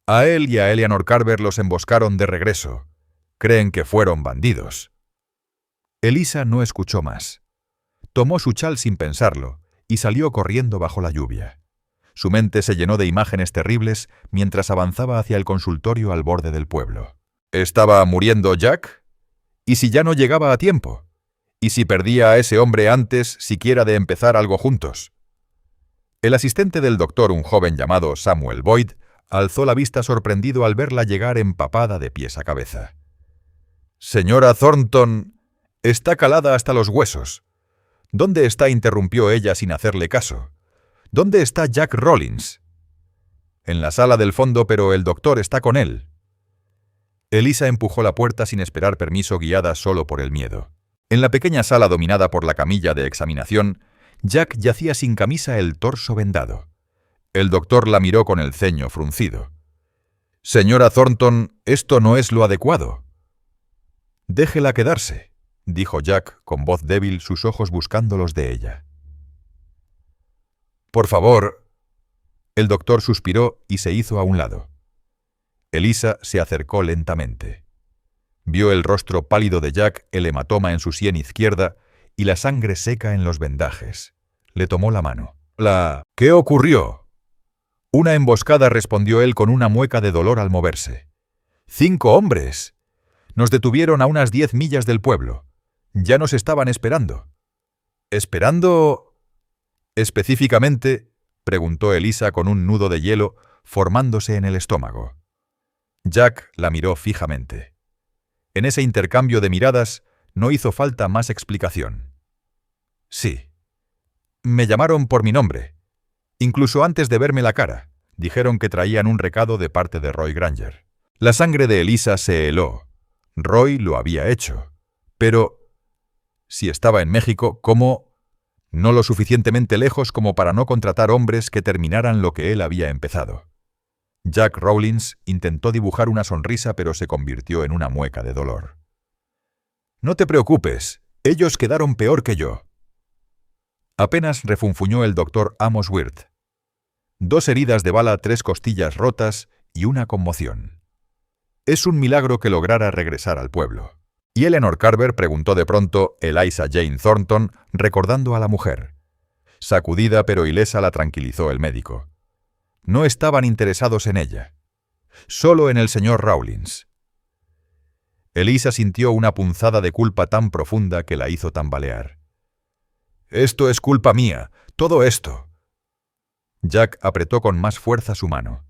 A él y a Eleanor Carver los emboscaron de regreso. Creen que fueron bandidos. Eliza no escuchó más. Tomó su chal sin pensarlo y salió corriendo bajo la lluvia. Su mente se llenó de imágenes terribles mientras avanzaba hacia el consultorio al borde del pueblo. ¿Estaba muriendo Jack? ¿Y si ya no llegaba a tiempo? ¿Y si perdía a ese hombre antes siquiera de empezar algo juntos? El asistente del doctor, un joven llamado Samuel Boyd, alzó la vista sorprendido al verla llegar empapada de pies a cabeza. «Señora Thornton, está calada hasta los huesos. ¿Dónde está?», interrumpió ella sin hacerle caso. «¿Dónde está Jack Rollins?» «En la sala del fondo, pero el doctor está con él». Eliza empujó la puerta sin esperar permiso, guiada solo por el miedo. En la pequeña sala dominada por la camilla de examinación, Jack yacía sin camisa, el torso vendado. El doctor la miró con el ceño fruncido. «Señora Thornton, esto no es lo adecuado». «Déjela quedarse», dijo Jack con voz débil, sus ojos buscando los de ella. «Por favor». El doctor suspiró y se hizo a un lado. Eliza se acercó lentamente. Vio el rostro pálido de Jack, el hematoma en su sien izquierda y la sangre seca en los vendajes. Le tomó la mano. «¿Qué ocurrió?» «Una emboscada», respondió él con una mueca de dolor al moverse. «5 hombres. Nos detuvieron a unas 10 millas del pueblo. Ya nos estaban esperando». «¿Esperando específicamente?», preguntó Eliza con un nudo de hielo formándose en el estómago. Jack la miró fijamente. En ese intercambio de miradas no hizo falta más explicación. «Sí. Me llamaron por mi nombre. Incluso antes de verme la cara, dijeron que traían un recado de parte de Roy Granger». La sangre de Eliza se heló. Roy lo había hecho. Pero, si estaba en México, ¿cómo? No lo suficientemente lejos como para no contratar hombres que terminaran lo que él había empezado. Jack Rawlins intentó dibujar una sonrisa, pero se convirtió en una mueca de dolor. «No te preocupes, ellos quedaron peor que yo». Apenas refunfuñó el doctor Amos Wirth. 2 heridas de bala, 3 costillas rotas y una conmoción. Es un milagro que lograra regresar al pueblo. ¿Y Eleanor Carver?, preguntó de pronto Eliza Jane Thornton, recordando a la mujer. Sacudida pero ilesa, la tranquilizó el médico. No estaban interesados en ella. Solo en el señor Rawlins. Elisa sintió una punzada de culpa tan profunda que la hizo tambalear. «Esto es culpa mía, todo esto». Jack apretó con más fuerza su mano.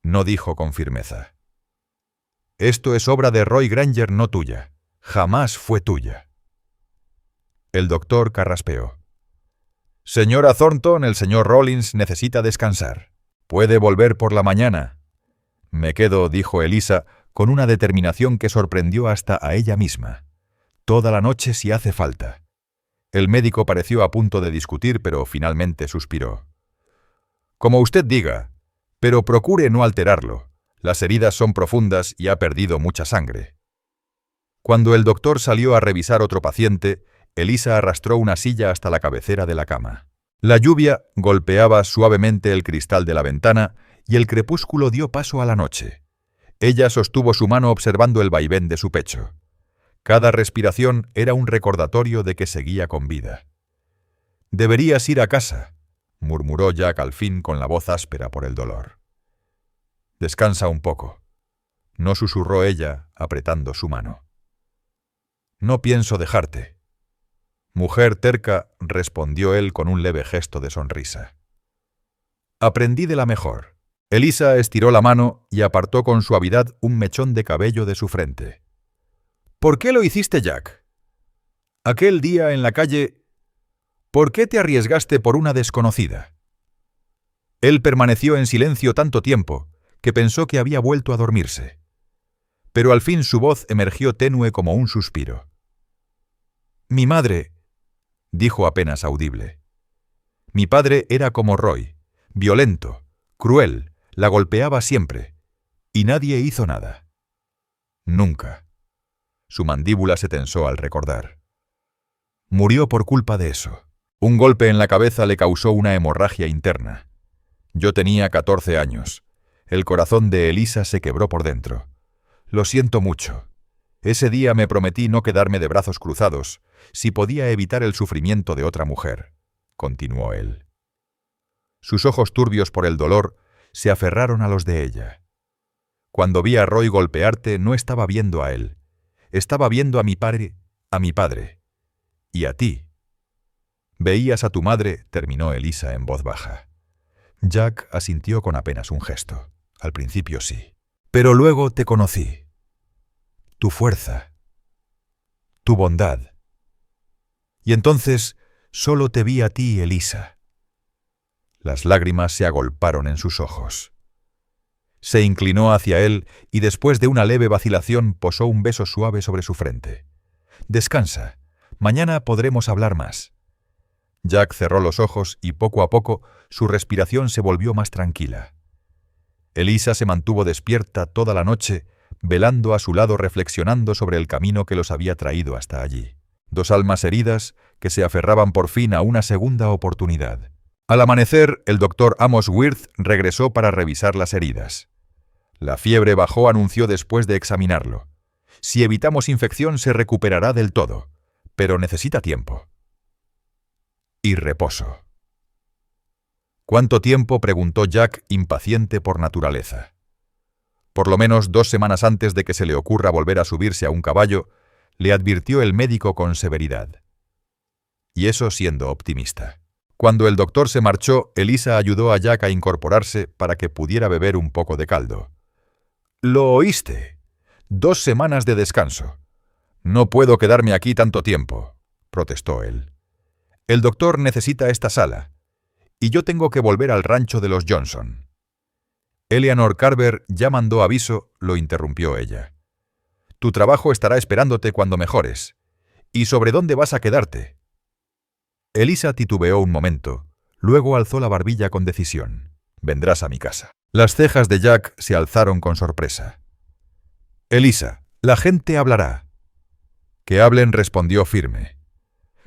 No dijo con firmeza. «Esto es obra de Roy Granger, no tuya. Jamás fue tuya». El doctor carraspeó. «Señora Thornton, el señor Rollins necesita descansar. Puede volver por la mañana». «Me quedo», dijo Elisa, con una determinación que sorprendió hasta a ella misma. «Toda la noche si hace falta». El médico pareció a punto de discutir, pero finalmente suspiró. «Como usted diga, pero procure no alterarlo. Las heridas son profundas y ha perdido mucha sangre». Cuando el doctor salió a revisar otro paciente, Elisa arrastró una silla hasta la cabecera de la cama. La lluvia golpeaba suavemente el cristal de la ventana y el crepúsculo dio paso a la noche. Ella sostuvo su mano observando el vaivén de su pecho. Cada respiración era un recordatorio de que seguía con vida. «Deberías ir a casa», murmuró Jack al fin con la voz áspera por el dolor. «Descansa un poco», no susurró ella, apretando su mano. «No pienso dejarte». «Mujer terca», respondió él con un leve gesto de sonrisa. «Aprendí de la mejor». Elisa estiró la mano y apartó con suavidad un mechón de cabello de su frente. «¿Por qué lo hiciste, Jack? Aquel día en la calle, ¿por qué te arriesgaste por una desconocida?» Él permaneció en silencio tanto tiempo que pensó que había vuelto a dormirse. Pero al fin su voz emergió tenue como un suspiro. «Mi madre», dijo apenas audible. «Mi padre era como Roy, violento, cruel, la golpeaba siempre, y nadie hizo nada. Nunca». Su mandíbula se tensó al recordar. Murió por culpa de eso. Un golpe en la cabeza le causó una hemorragia interna. Yo tenía 14 años. El corazón de Elisa se quebró por dentro. «Lo siento mucho. Ese día me prometí no quedarme de brazos cruzados si podía evitar el sufrimiento de otra mujer», continuó él. Sus ojos turbios por el dolor se aferraron a los de ella. «Cuando vi a Roy golpearte no estaba viendo a él. Estaba viendo a mi padre, y a ti». «Veías a tu madre», terminó Elisa en voz baja. Jack asintió con apenas un gesto. «Al principio sí. Pero luego te conocí. Tu fuerza. Tu bondad. Y entonces solo te vi a ti, Elisa». Las lágrimas se agolparon en sus ojos. Se inclinó hacia él y después de una leve vacilación posó un beso suave sobre su frente. «Descansa. Mañana podremos hablar más». Jack cerró los ojos y poco a poco su respiración se volvió más tranquila. Elisa se mantuvo despierta toda la noche, velando a su lado reflexionando sobre el camino que los había traído hasta allí. Dos almas heridas que se aferraban por fin a una segunda oportunidad. Al amanecer, el doctor Amos Wirth regresó para revisar las heridas. La fiebre bajó, anunció después de examinarlo. «Si evitamos infección se recuperará del todo, pero necesita tiempo». Y reposo. «¿Cuánto tiempo?», preguntó Jack, impaciente por naturaleza. Por lo menos 2 semanas antes de que se le ocurra volver a subirse a un caballo, le advirtió el médico con severidad. Y eso siendo optimista. Cuando el doctor se marchó, Elisa ayudó a Jack a incorporarse para que pudiera beber un poco de caldo. «¿Lo oíste? 2 semanas de descanso. No puedo quedarme aquí tanto tiempo», protestó él. «El doctor necesita esta sala, y yo tengo que volver al rancho de los Johnson». «Eleanor Carver ya mandó aviso», lo interrumpió ella. «Tu trabajo estará esperándote cuando mejores. ¿Y sobre dónde vas a quedarte?» Elisa titubeó un momento, luego alzó la barbilla con decisión. «Vendrás a mi casa». Las cejas de Jack se alzaron con sorpresa. «Elisa, la gente hablará». «Que hablen», respondió firme.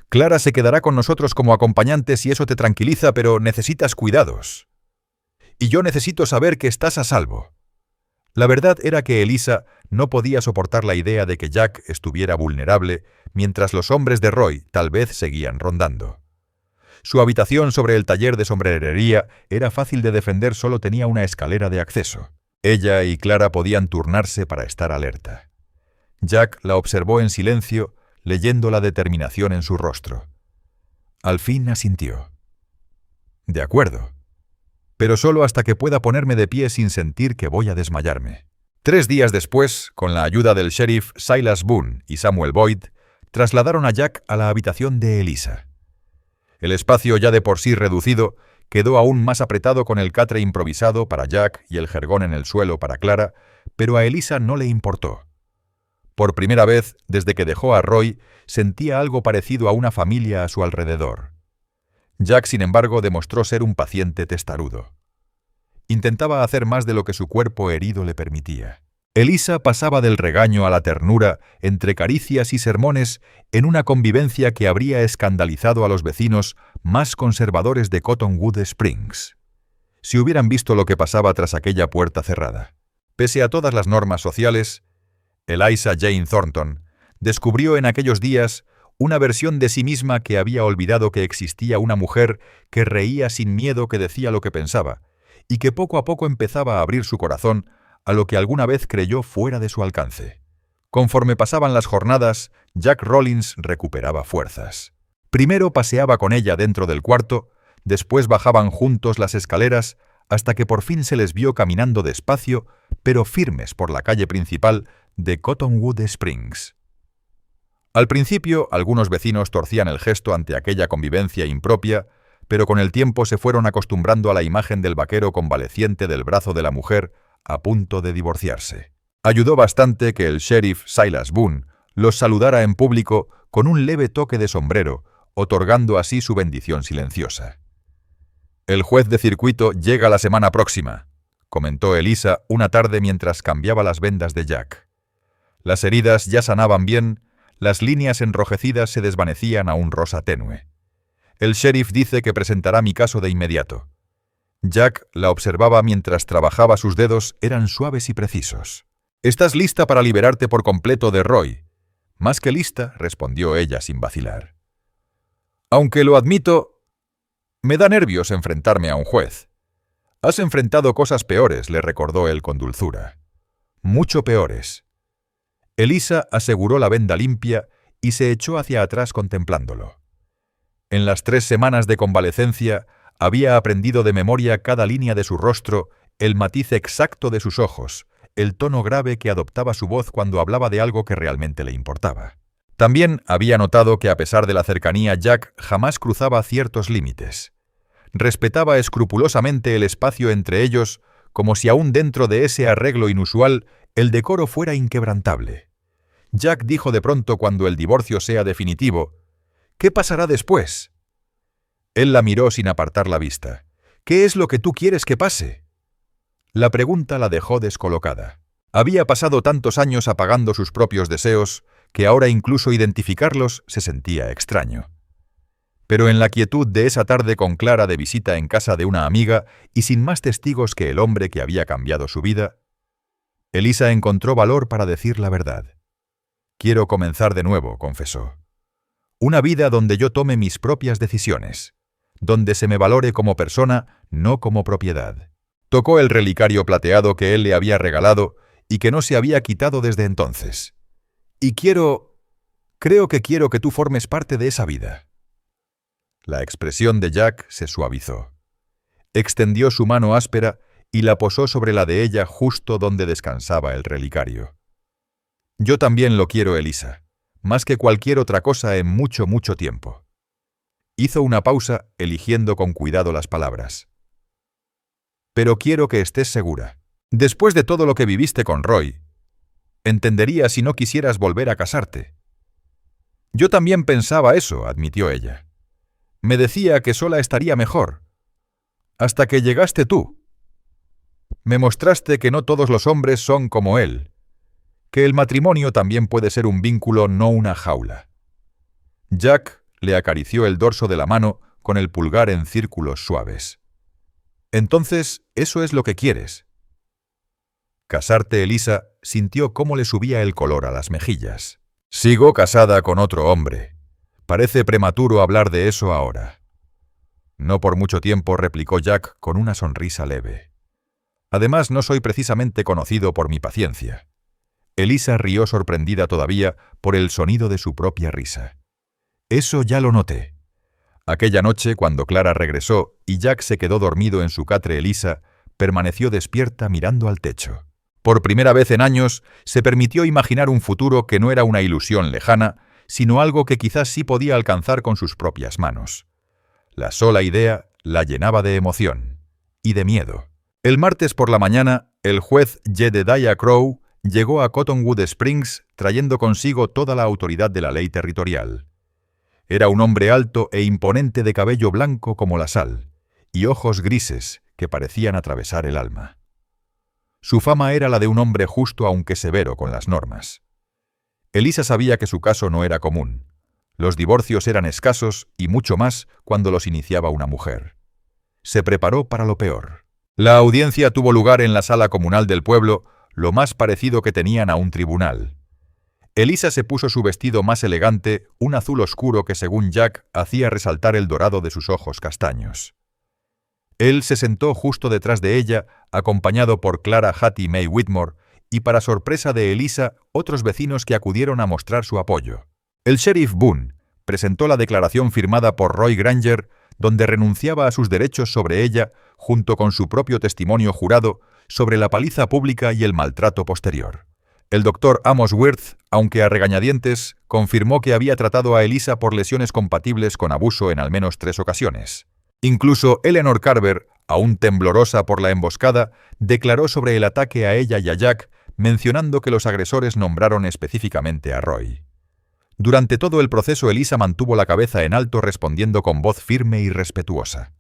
«Clara se quedará con nosotros como acompañante si eso te tranquiliza, pero necesitas cuidados. Y yo necesito saber que estás a salvo». La verdad era que Elisa no podía soportar la idea de que Jack estuviera vulnerable mientras los hombres de Roy tal vez seguían rondando. Su habitación sobre el taller de sombrerería era fácil de defender, solo tenía una escalera de acceso. Ella y Clara podían turnarse para estar alerta. Jack la observó en silencio, leyendo la determinación en su rostro. Al fin asintió. «De acuerdo, pero solo hasta que pueda ponerme de pie sin sentir que voy a desmayarme». 3 días después, con la ayuda del sheriff Silas Boone y Samuel Boyd, trasladaron a Jack a la habitación de Elisa. El espacio, ya de por sí reducido, quedó aún más apretado con el catre improvisado para Jack y el jergón en el suelo para Clara, pero a Elisa no le importó. Por primera vez, desde que dejó a Roy, sentía algo parecido a una familia a su alrededor. Jack, sin embargo, demostró ser un paciente testarudo. Intentaba hacer más de lo que su cuerpo herido le permitía. Elisa pasaba del regaño a la ternura, entre caricias y sermones, en una convivencia que habría escandalizado a los vecinos más conservadores de Cottonwood Springs, si hubieran visto lo que pasaba tras aquella puerta cerrada. Pese a todas las normas sociales, Eliza Jane Thornton descubrió en aquellos días una versión de sí misma que había olvidado que existía una mujer que reía sin miedo, que decía lo que pensaba, y que poco a poco empezaba a abrir su corazón a lo que alguna vez creyó fuera de su alcance. Conforme pasaban las jornadas, Jack Rollins recuperaba fuerzas. Primero paseaba con ella dentro del cuarto, después bajaban juntos las escaleras, hasta que por fin se les vio caminando despacio, pero firmes por la calle principal de Cottonwood Springs. Al principio, algunos vecinos torcían el gesto ante aquella convivencia impropia, pero con el tiempo se fueron acostumbrando a la imagen del vaquero convaleciente del brazo de la mujer a punto de divorciarse. Ayudó bastante que el sheriff Silas Boone los saludara en público con un leve toque de sombrero, otorgando así su bendición silenciosa. «El juez de circuito llega la semana próxima», comentó Elisa una tarde mientras cambiaba las vendas de Jack. Las heridas ya sanaban bien, las líneas enrojecidas se desvanecían a un rosa tenue. «El sheriff dice que presentará mi caso de inmediato». Jack la observaba mientras trabajaba, sus dedos eran suaves y precisos. «¿Estás lista para liberarte por completo de Roy?» «Más que lista», respondió ella sin vacilar. «Aunque lo admito, me da nervios enfrentarme a un juez». «Has enfrentado cosas peores», le recordó él con dulzura. «Mucho peores». Elisa aseguró la venda limpia y se echó hacia atrás contemplándolo. En las 3 semanas de convalecencia había aprendido de memoria cada línea de su rostro, el matiz exacto de sus ojos, el tono grave que adoptaba su voz cuando hablaba de algo que realmente le importaba. También había notado que a pesar de la cercanía, Jack jamás cruzaba ciertos límites. Respetaba escrupulosamente el espacio entre ellos, como si aún dentro de ese arreglo inusual el decoro fuera inquebrantable. Jack dijo de pronto, cuando el divorcio sea definitivo: «¿Qué pasará después?» Él la miró sin apartar la vista. «¿Qué es lo que tú quieres que pase?» La pregunta la dejó descolocada. Había pasado tantos años apagando sus propios deseos que ahora incluso identificarlos se sentía extraño. Pero en la quietud de esa tarde, con Clara de visita en casa de una amiga y sin más testigos que el hombre que había cambiado su vida, Elisa encontró valor para decir la verdad. «Quiero comenzar de nuevo», confesó. «Una vida donde yo tome mis propias decisiones, donde se me valore como persona, no como propiedad». Tocó el relicario plateado que él le había regalado y que no se había quitado desde entonces. «Y creo que quiero que tú formes parte de esa vida». La expresión de Jack se suavizó. Extendió su mano áspera y la posó sobre la de ella justo donde descansaba el relicario. «Yo también lo quiero, Elisa, más que cualquier otra cosa en mucho, mucho tiempo». Hizo una pausa, eligiendo con cuidado las palabras. «Pero quiero que estés segura. Después de todo lo que viviste con Roy, entendería si no quisieras volver a casarte». «Yo también pensaba eso», admitió ella. «Me decía que sola estaría mejor. Hasta que llegaste tú. Me mostraste que no todos los hombres son como él, que el matrimonio también puede ser un vínculo, no una jaula». Jack le acarició el dorso de la mano con el pulgar en círculos suaves. «Entonces, eso es lo que quieres». Casarte, Elisa sintió cómo le subía el color a las mejillas. «Sigo casada con otro hombre. Parece prematuro hablar de eso ahora». «No por mucho tiempo», replicó Jack con una sonrisa leve. «Además, no soy precisamente conocido por mi paciencia. Elisa rió sorprendida todavía por el sonido de su propia risa. Eso ya lo noté. Aquella noche, cuando Clara regresó y Jack se quedó dormido en su catre, Elisa permaneció despierta mirando al techo. Por primera vez en años, se permitió imaginar un futuro que no era una ilusión lejana, sino algo que quizás sí podía alcanzar con sus propias manos. La sola idea la llenaba de emoción y de miedo. El martes por la mañana, el juez Jedediah Crowe llegó a Cottonwood Springs trayendo consigo toda la autoridad de la ley territorial. Era un hombre alto e imponente de cabello blanco como la sal y ojos grises que parecían atravesar el alma. Su fama era la de un hombre justo aunque severo con las normas. Elisa sabía que su caso no era común. Los divorcios eran escasos y mucho más cuando los iniciaba una mujer. Se preparó para lo peor. La audiencia tuvo lugar en la sala comunal del pueblo, lo más parecido que tenían a un tribunal. Elisa se puso su vestido más elegante, un azul oscuro que según Jack hacía resaltar el dorado de sus ojos castaños. Él se sentó justo detrás de ella, acompañado por Clara Hattie May Whitmore, y para sorpresa de Elisa, otros vecinos que acudieron a mostrar su apoyo. El sheriff Boone presentó la declaración firmada por Roy Granger, donde renunciaba a sus derechos sobre ella, junto con su propio testimonio jurado sobre la paliza pública y el maltrato posterior. El doctor Amos Wirth, aunque a regañadientes, confirmó que había tratado a Elisa por lesiones compatibles con abuso en al menos 3 ocasiones. Incluso Eleanor Carver, aún temblorosa por la emboscada, declaró sobre el ataque a ella y a Jack, mencionando que los agresores nombraron específicamente a Roy. Durante todo el proceso, Elisa mantuvo la cabeza en alto respondiendo con voz firme y respetuosa.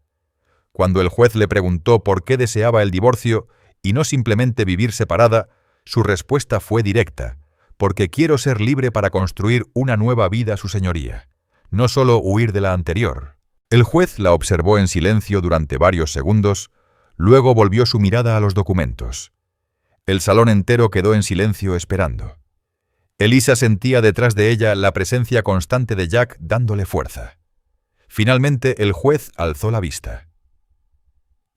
Cuando el juez le preguntó por qué deseaba el divorcio y no simplemente vivir separada, su respuesta fue directa: porque quiero ser libre para construir una nueva vida, su señoría, no solo huir de la anterior. El juez la observó en silencio durante varios segundos, luego volvió su mirada a los documentos. El salón entero quedó en silencio esperando. Elisa sentía detrás de ella la presencia constante de Jack dándole fuerza. Finalmente el juez alzó la vista.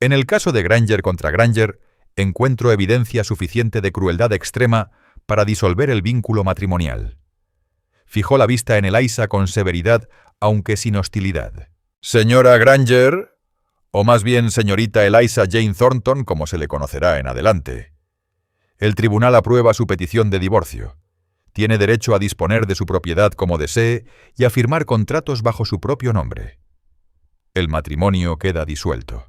En el caso de Granger contra Granger, encuentro evidencia suficiente de crueldad extrema para disolver el vínculo matrimonial. Fijó la vista en Elisa con severidad, aunque sin hostilidad. Señora Granger, o más bien señorita Eliza Jane Thornton, como se le conocerá en adelante. El tribunal aprueba su petición de divorcio. Tiene derecho a disponer de su propiedad como desee y a firmar contratos bajo su propio nombre. El matrimonio queda disuelto.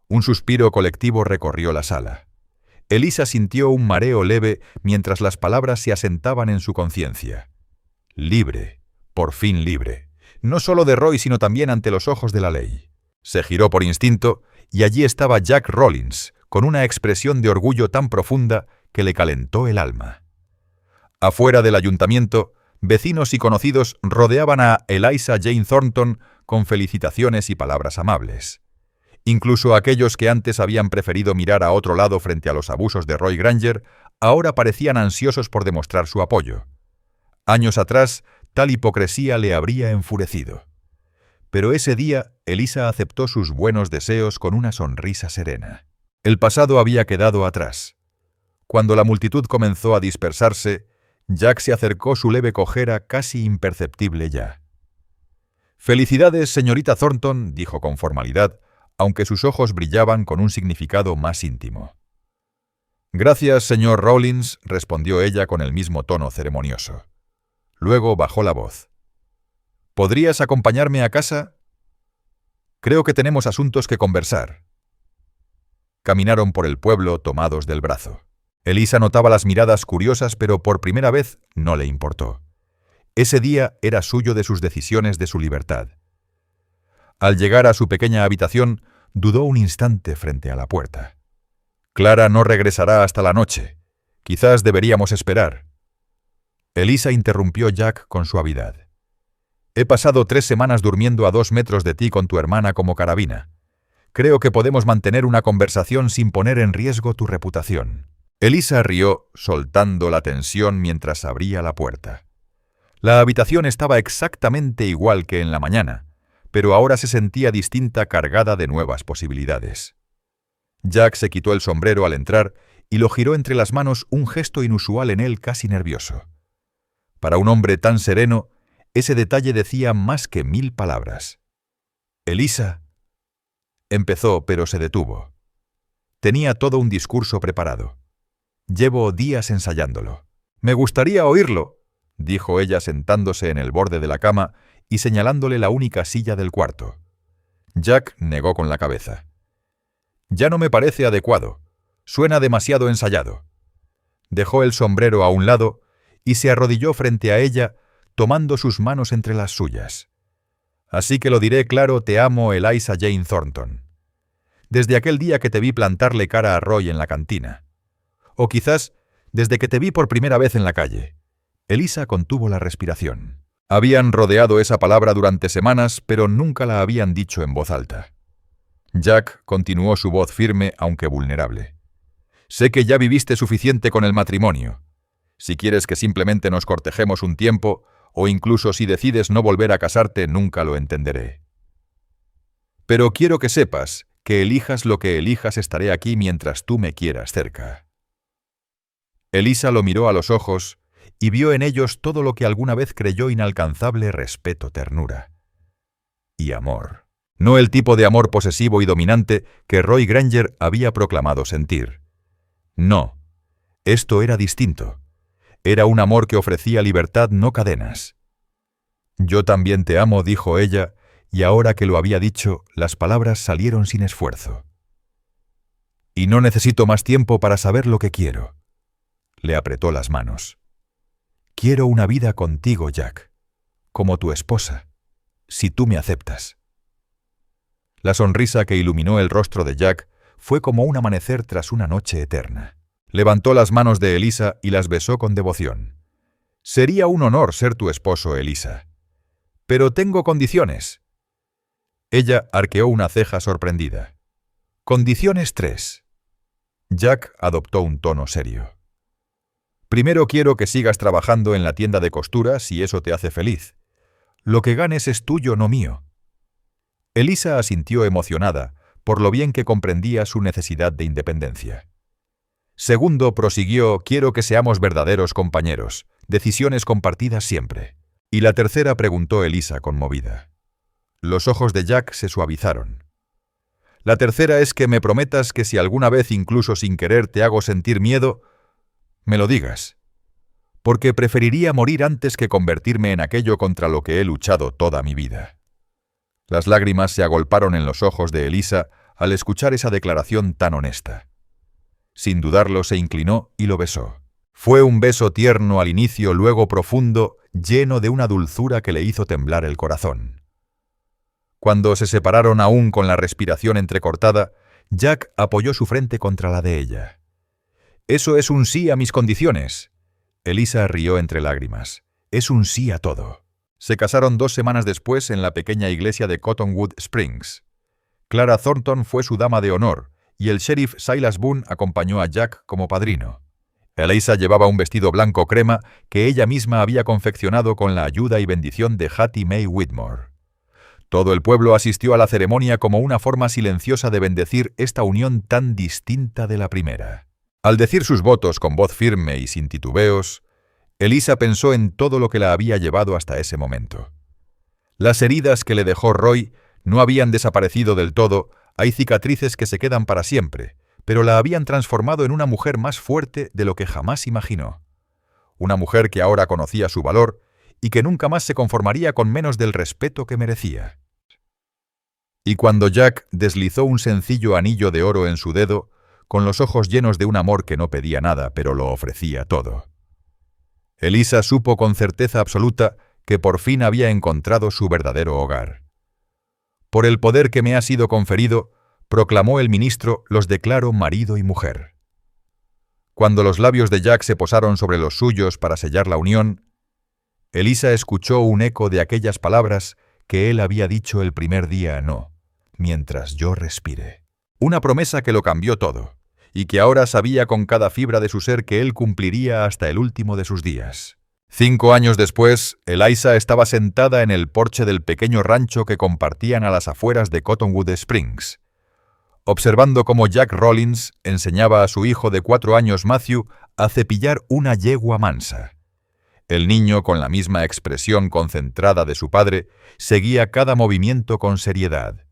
Un suspiro colectivo recorrió la sala. Elisa sintió un mareo leve mientras las palabras se asentaban en su conciencia. Libre, por fin libre, no solo de Roy sino también ante los ojos de la ley. Se giró por instinto y allí estaba Jack Rollins, con una expresión de orgullo tan profunda que le calentó el alma. Afuera del ayuntamiento, vecinos y conocidos rodeaban a Eliza Jane Thornton con felicitaciones y palabras amables. Incluso aquellos que antes habían preferido mirar a otro lado frente a los abusos de Roy Granger, ahora parecían ansiosos por demostrar su apoyo. Años atrás, tal hipocresía le habría enfurecido. Pero ese día, Elisa aceptó sus buenos deseos con una sonrisa serena. El pasado había quedado atrás. Cuando la multitud comenzó a dispersarse, Jack se acercó, su leve cojera casi imperceptible ya. «Felicidades, señorita Thornton», dijo con formalidad, aunque sus ojos brillaban con un significado más íntimo. «Gracias, señor Rollins», respondió ella con el mismo tono ceremonioso. Luego bajó la voz. «¿Podrías acompañarme a casa? Creo que tenemos asuntos que conversar». Caminaron por el pueblo tomados del brazo. Elisa notaba las miradas curiosas, pero por primera vez no le importó. Ese día era suyo, de sus decisiones, de su libertad. Al llegar a su pequeña habitación, dudó un instante frente a la puerta. «Clara no regresará hasta la noche. Quizás deberíamos esperar». Elisa interrumpió Jack con suavidad. «He pasado 3 semanas durmiendo a 2 metros de ti con tu hermana como carabina. Creo que podemos mantener una conversación sin poner en riesgo tu reputación». Elisa rió, soltando la tensión mientras abría la puerta. La habitación estaba exactamente igual que en la mañana, pero ahora se sentía distinta, cargada de nuevas posibilidades. Jack se quitó el sombrero al entrar y lo giró entre las manos, un gesto inusual en él, casi nervioso. Para un hombre tan sereno, ese detalle decía más que 1000 palabras. «Elisa», empezó, pero se detuvo. Tenía todo un discurso preparado. «Llevo días ensayándolo». «Me gustaría oírlo», dijo ella sentándose en el borde de la cama y señalándole la única silla del cuarto. Jack negó con la cabeza. «Ya no me parece adecuado. Suena demasiado ensayado». Dejó el sombrero a un lado y se arrodilló frente a ella, tomando sus manos entre las suyas. «Así que lo diré claro, te amo, Eliza Jane Thornton. Desde aquel día que te vi plantarle cara a Roy en la cantina. O quizás desde que te vi por primera vez en la calle». Elisa contuvo la respiración. Habían rodeado esa palabra durante semanas, pero nunca la habían dicho en voz alta. Jack continuó, su voz firme, aunque vulnerable. «Sé que ya viviste suficiente con el matrimonio. Si quieres que simplemente nos cortejemos un tiempo, o incluso si decides no volver a casarte, nunca lo entenderé. Pero quiero que sepas que elijas lo que elijas, estaré aquí mientras tú me quieras cerca». Elisa lo miró a los ojos y vio en ellos todo lo que alguna vez creyó inalcanzable: respeto, ternura y amor. No el tipo de amor posesivo y dominante que Roy Granger había proclamado sentir. No, esto era distinto. Era un amor que ofrecía libertad, no cadenas. «Yo también te amo», dijo ella, y ahora que lo había dicho, las palabras salieron sin esfuerzo. «Y no necesito más tiempo para saber lo que quiero». Le apretó las manos. «Quiero una vida contigo, Jack, como tu esposa, si tú me aceptas». La sonrisa que iluminó el rostro de Jack fue como un amanecer tras una noche eterna. Levantó las manos de Elisa y las besó con devoción. «Sería un honor ser tu esposo, Elisa. Pero tengo condiciones». Ella arqueó una ceja sorprendida. «Condiciones 3». Jack adoptó un tono serio. «Primero quiero que sigas trabajando en la tienda de costura si eso te hace feliz. Lo que ganes es tuyo, no mío». Elisa asintió emocionada, por lo bien que comprendía su necesidad de independencia. «Segundo», prosiguió, «quiero que seamos verdaderos compañeros, decisiones compartidas siempre». «¿Y la tercera?», preguntó Elisa conmovida. Los ojos de Jack se suavizaron. «La tercera es que me prometas que si alguna vez, incluso sin querer, te hago sentir miedo, me lo digas. Porque preferiría morir antes que convertirme en aquello contra lo que he luchado toda mi vida». Las lágrimas se agolparon en los ojos de Elisa al escuchar esa declaración tan honesta. Sin dudarlo, se inclinó y lo besó. Fue un beso tierno al inicio, luego profundo, lleno de una dulzura que le hizo temblar el corazón. Cuando se separaron, aún con la respiración entrecortada, Jack apoyó su frente contra la de ella. «Eso es un sí a mis condiciones». Elisa rió entre lágrimas. «Es un sí a todo». Se casaron 2 semanas después en la pequeña iglesia de Cottonwood Springs. Clara Thornton fue su dama de honor, y el sheriff Silas Boone acompañó a Jack como padrino. Elisa llevaba un vestido blanco crema que ella misma había confeccionado con la ayuda y bendición de Hattie Mae Whitmore. Todo el pueblo asistió a la ceremonia como una forma silenciosa de bendecir esta unión tan distinta de la primera. Al decir sus votos con voz firme y sin titubeos, Elisa pensó en todo lo que la había llevado hasta ese momento. Las heridas que le dejó Roy no habían desaparecido del todo, hay cicatrices que se quedan para siempre, pero la habían transformado en una mujer más fuerte de lo que jamás imaginó. Una mujer que ahora conocía su valor y que nunca más se conformaría con menos del respeto que merecía. Y cuando Jack deslizó un sencillo anillo de oro en su dedo, con los ojos llenos de un amor que no pedía nada, pero lo ofrecía todo, Elisa supo con certeza absoluta que por fin había encontrado su verdadero hogar. «Por el poder que me ha sido conferido», proclamó el ministro, «los declaro marido y mujer». Cuando los labios de Jack se posaron sobre los suyos para sellar la unión, Elisa escuchó un eco de aquellas palabras que él había dicho el primer día: «No, mientras yo respire». Una promesa que lo cambió todo, y que ahora sabía con cada fibra de su ser que él cumpliría hasta el último de sus días. 5 años después, Elisa estaba sentada en el porche del pequeño rancho que compartían a las afueras de Cottonwood Springs. observando cómo Jack Rollins enseñaba a su hijo de 4 años Matthew a cepillar una yegua mansa. El niño, con la misma expresión concentrada de su padre, seguía cada movimiento con seriedad.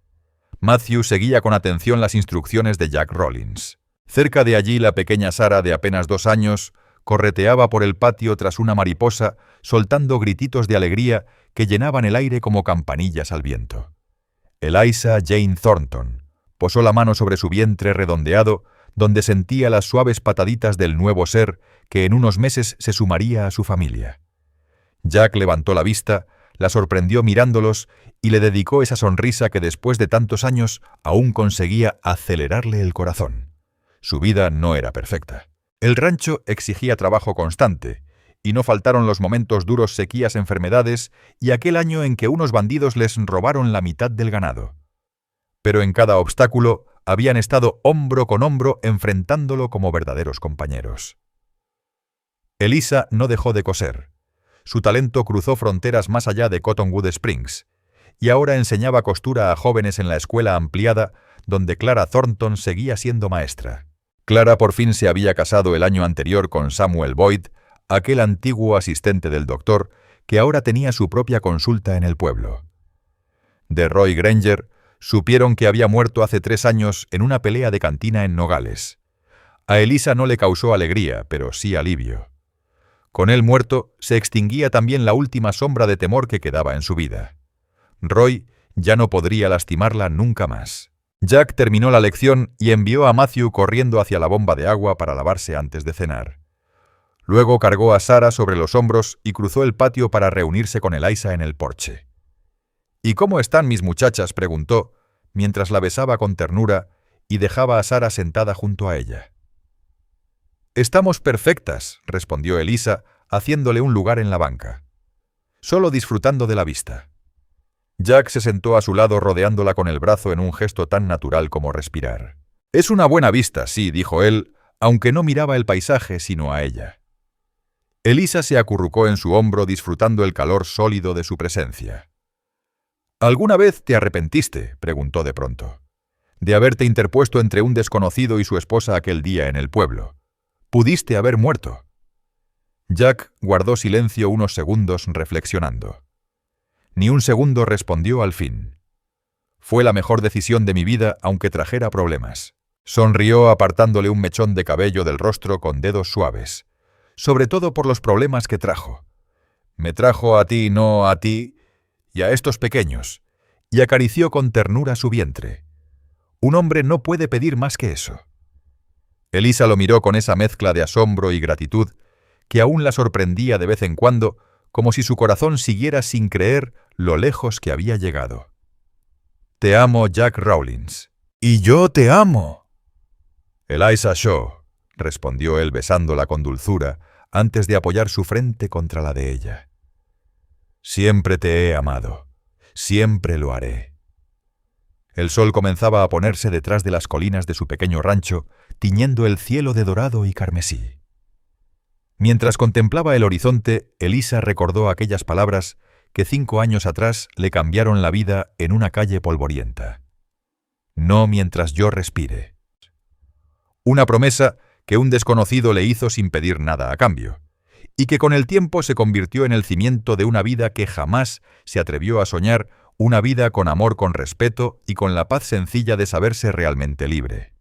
Matthew seguía con atención las instrucciones de Jack Rollins. Cerca de allí, la pequeña Sarah, de apenas 2 años, correteaba por el patio tras una mariposa, soltando grititos de alegría que llenaban el aire como campanillas al viento. Eliza Jane Thornton posó la mano sobre su vientre redondeado, donde sentía las suaves pataditas del nuevo ser que en unos meses se sumaría a su familia. Jack levantó la vista, la sorprendió mirándolos y le dedicó esa sonrisa que después de tantos años aún conseguía acelerarle el corazón. Su vida no era perfecta. El rancho exigía trabajo constante, y no faltaron los momentos duros, sequías, enfermedades y aquel año en que unos bandidos les robaron la mitad del ganado. Pero en cada obstáculo habían estado hombro con hombro enfrentándolo como verdaderos compañeros. Eliza no dejó de coser. Su talento cruzó fronteras más allá de Cottonwood Springs, y ahora enseñaba costura a jóvenes en la escuela ampliada, donde Clara Thornton seguía siendo maestra. Clara por fin se había casado el año anterior con Samuel Boyd, aquel antiguo asistente del doctor, que ahora tenía su propia consulta en el pueblo. De Roy Granger supieron que había muerto hace 3 años en una pelea de cantina en Nogales. A Eliza no le causó alegría, pero sí alivio. Con él muerto, se extinguía también la última sombra de temor que quedaba en su vida. Roy ya no podría lastimarla nunca más. Jack terminó la lección y envió a Matthew corriendo hacia la bomba de agua para lavarse antes de cenar. Luego cargó a Sarah sobre los hombros y cruzó el patio para reunirse con Eliza en el porche. «¿Y cómo están mis muchachas?», preguntó, mientras la besaba con ternura y dejaba a Sarah sentada junto a ella. «Estamos perfectas», respondió Eliza, haciéndole un lugar en la banca. «Solo disfrutando de la vista». Jack se sentó a su lado rodeándola con el brazo en un gesto tan natural como respirar. «Es una buena vista, sí», dijo él, aunque no miraba el paisaje sino a ella. Eliza se acurrucó en su hombro disfrutando el calor sólido de su presencia. «¿Alguna vez te arrepentiste?», preguntó de pronto, «de haberte interpuesto entre un desconocido y su esposa aquel día en el pueblo. Pudiste haber muerto». Jack guardó silencio unos segundos reflexionando. Ni un segundo, respondió al fin. «Fue la mejor decisión de mi vida, aunque trajera problemas». Sonrió apartándole un mechón de cabello del rostro con dedos suaves. «Sobre todo por los problemas que trajo. Me trajo a ti, no a ti, y a estos pequeños», y acarició con ternura su vientre. «Un hombre no puede pedir más que eso». Eliza lo miró con esa mezcla de asombro y gratitud que aún la sorprendía de vez en cuando, como si su corazón siguiera sin creer lo lejos que había llegado. «Te amo, Jack Rawlins». «Y yo te amo». «Eliza Shaw», respondió él besándola con dulzura antes de apoyar su frente contra la de ella. «Siempre te he amado. Siempre lo haré». El sol comenzaba a ponerse detrás de las colinas de su pequeño rancho, tiñendo el cielo de dorado y carmesí. Mientras contemplaba el horizonte, Eliza recordó aquellas palabras que 5 años atrás le cambiaron la vida en una calle polvorienta. «No mientras yo respire». Una promesa que un desconocido le hizo sin pedir nada a cambio, y que con el tiempo se convirtió en el cimiento de una vida que jamás se atrevió a soñar, una vida con amor, con respeto y con la paz sencilla de saberse realmente libre.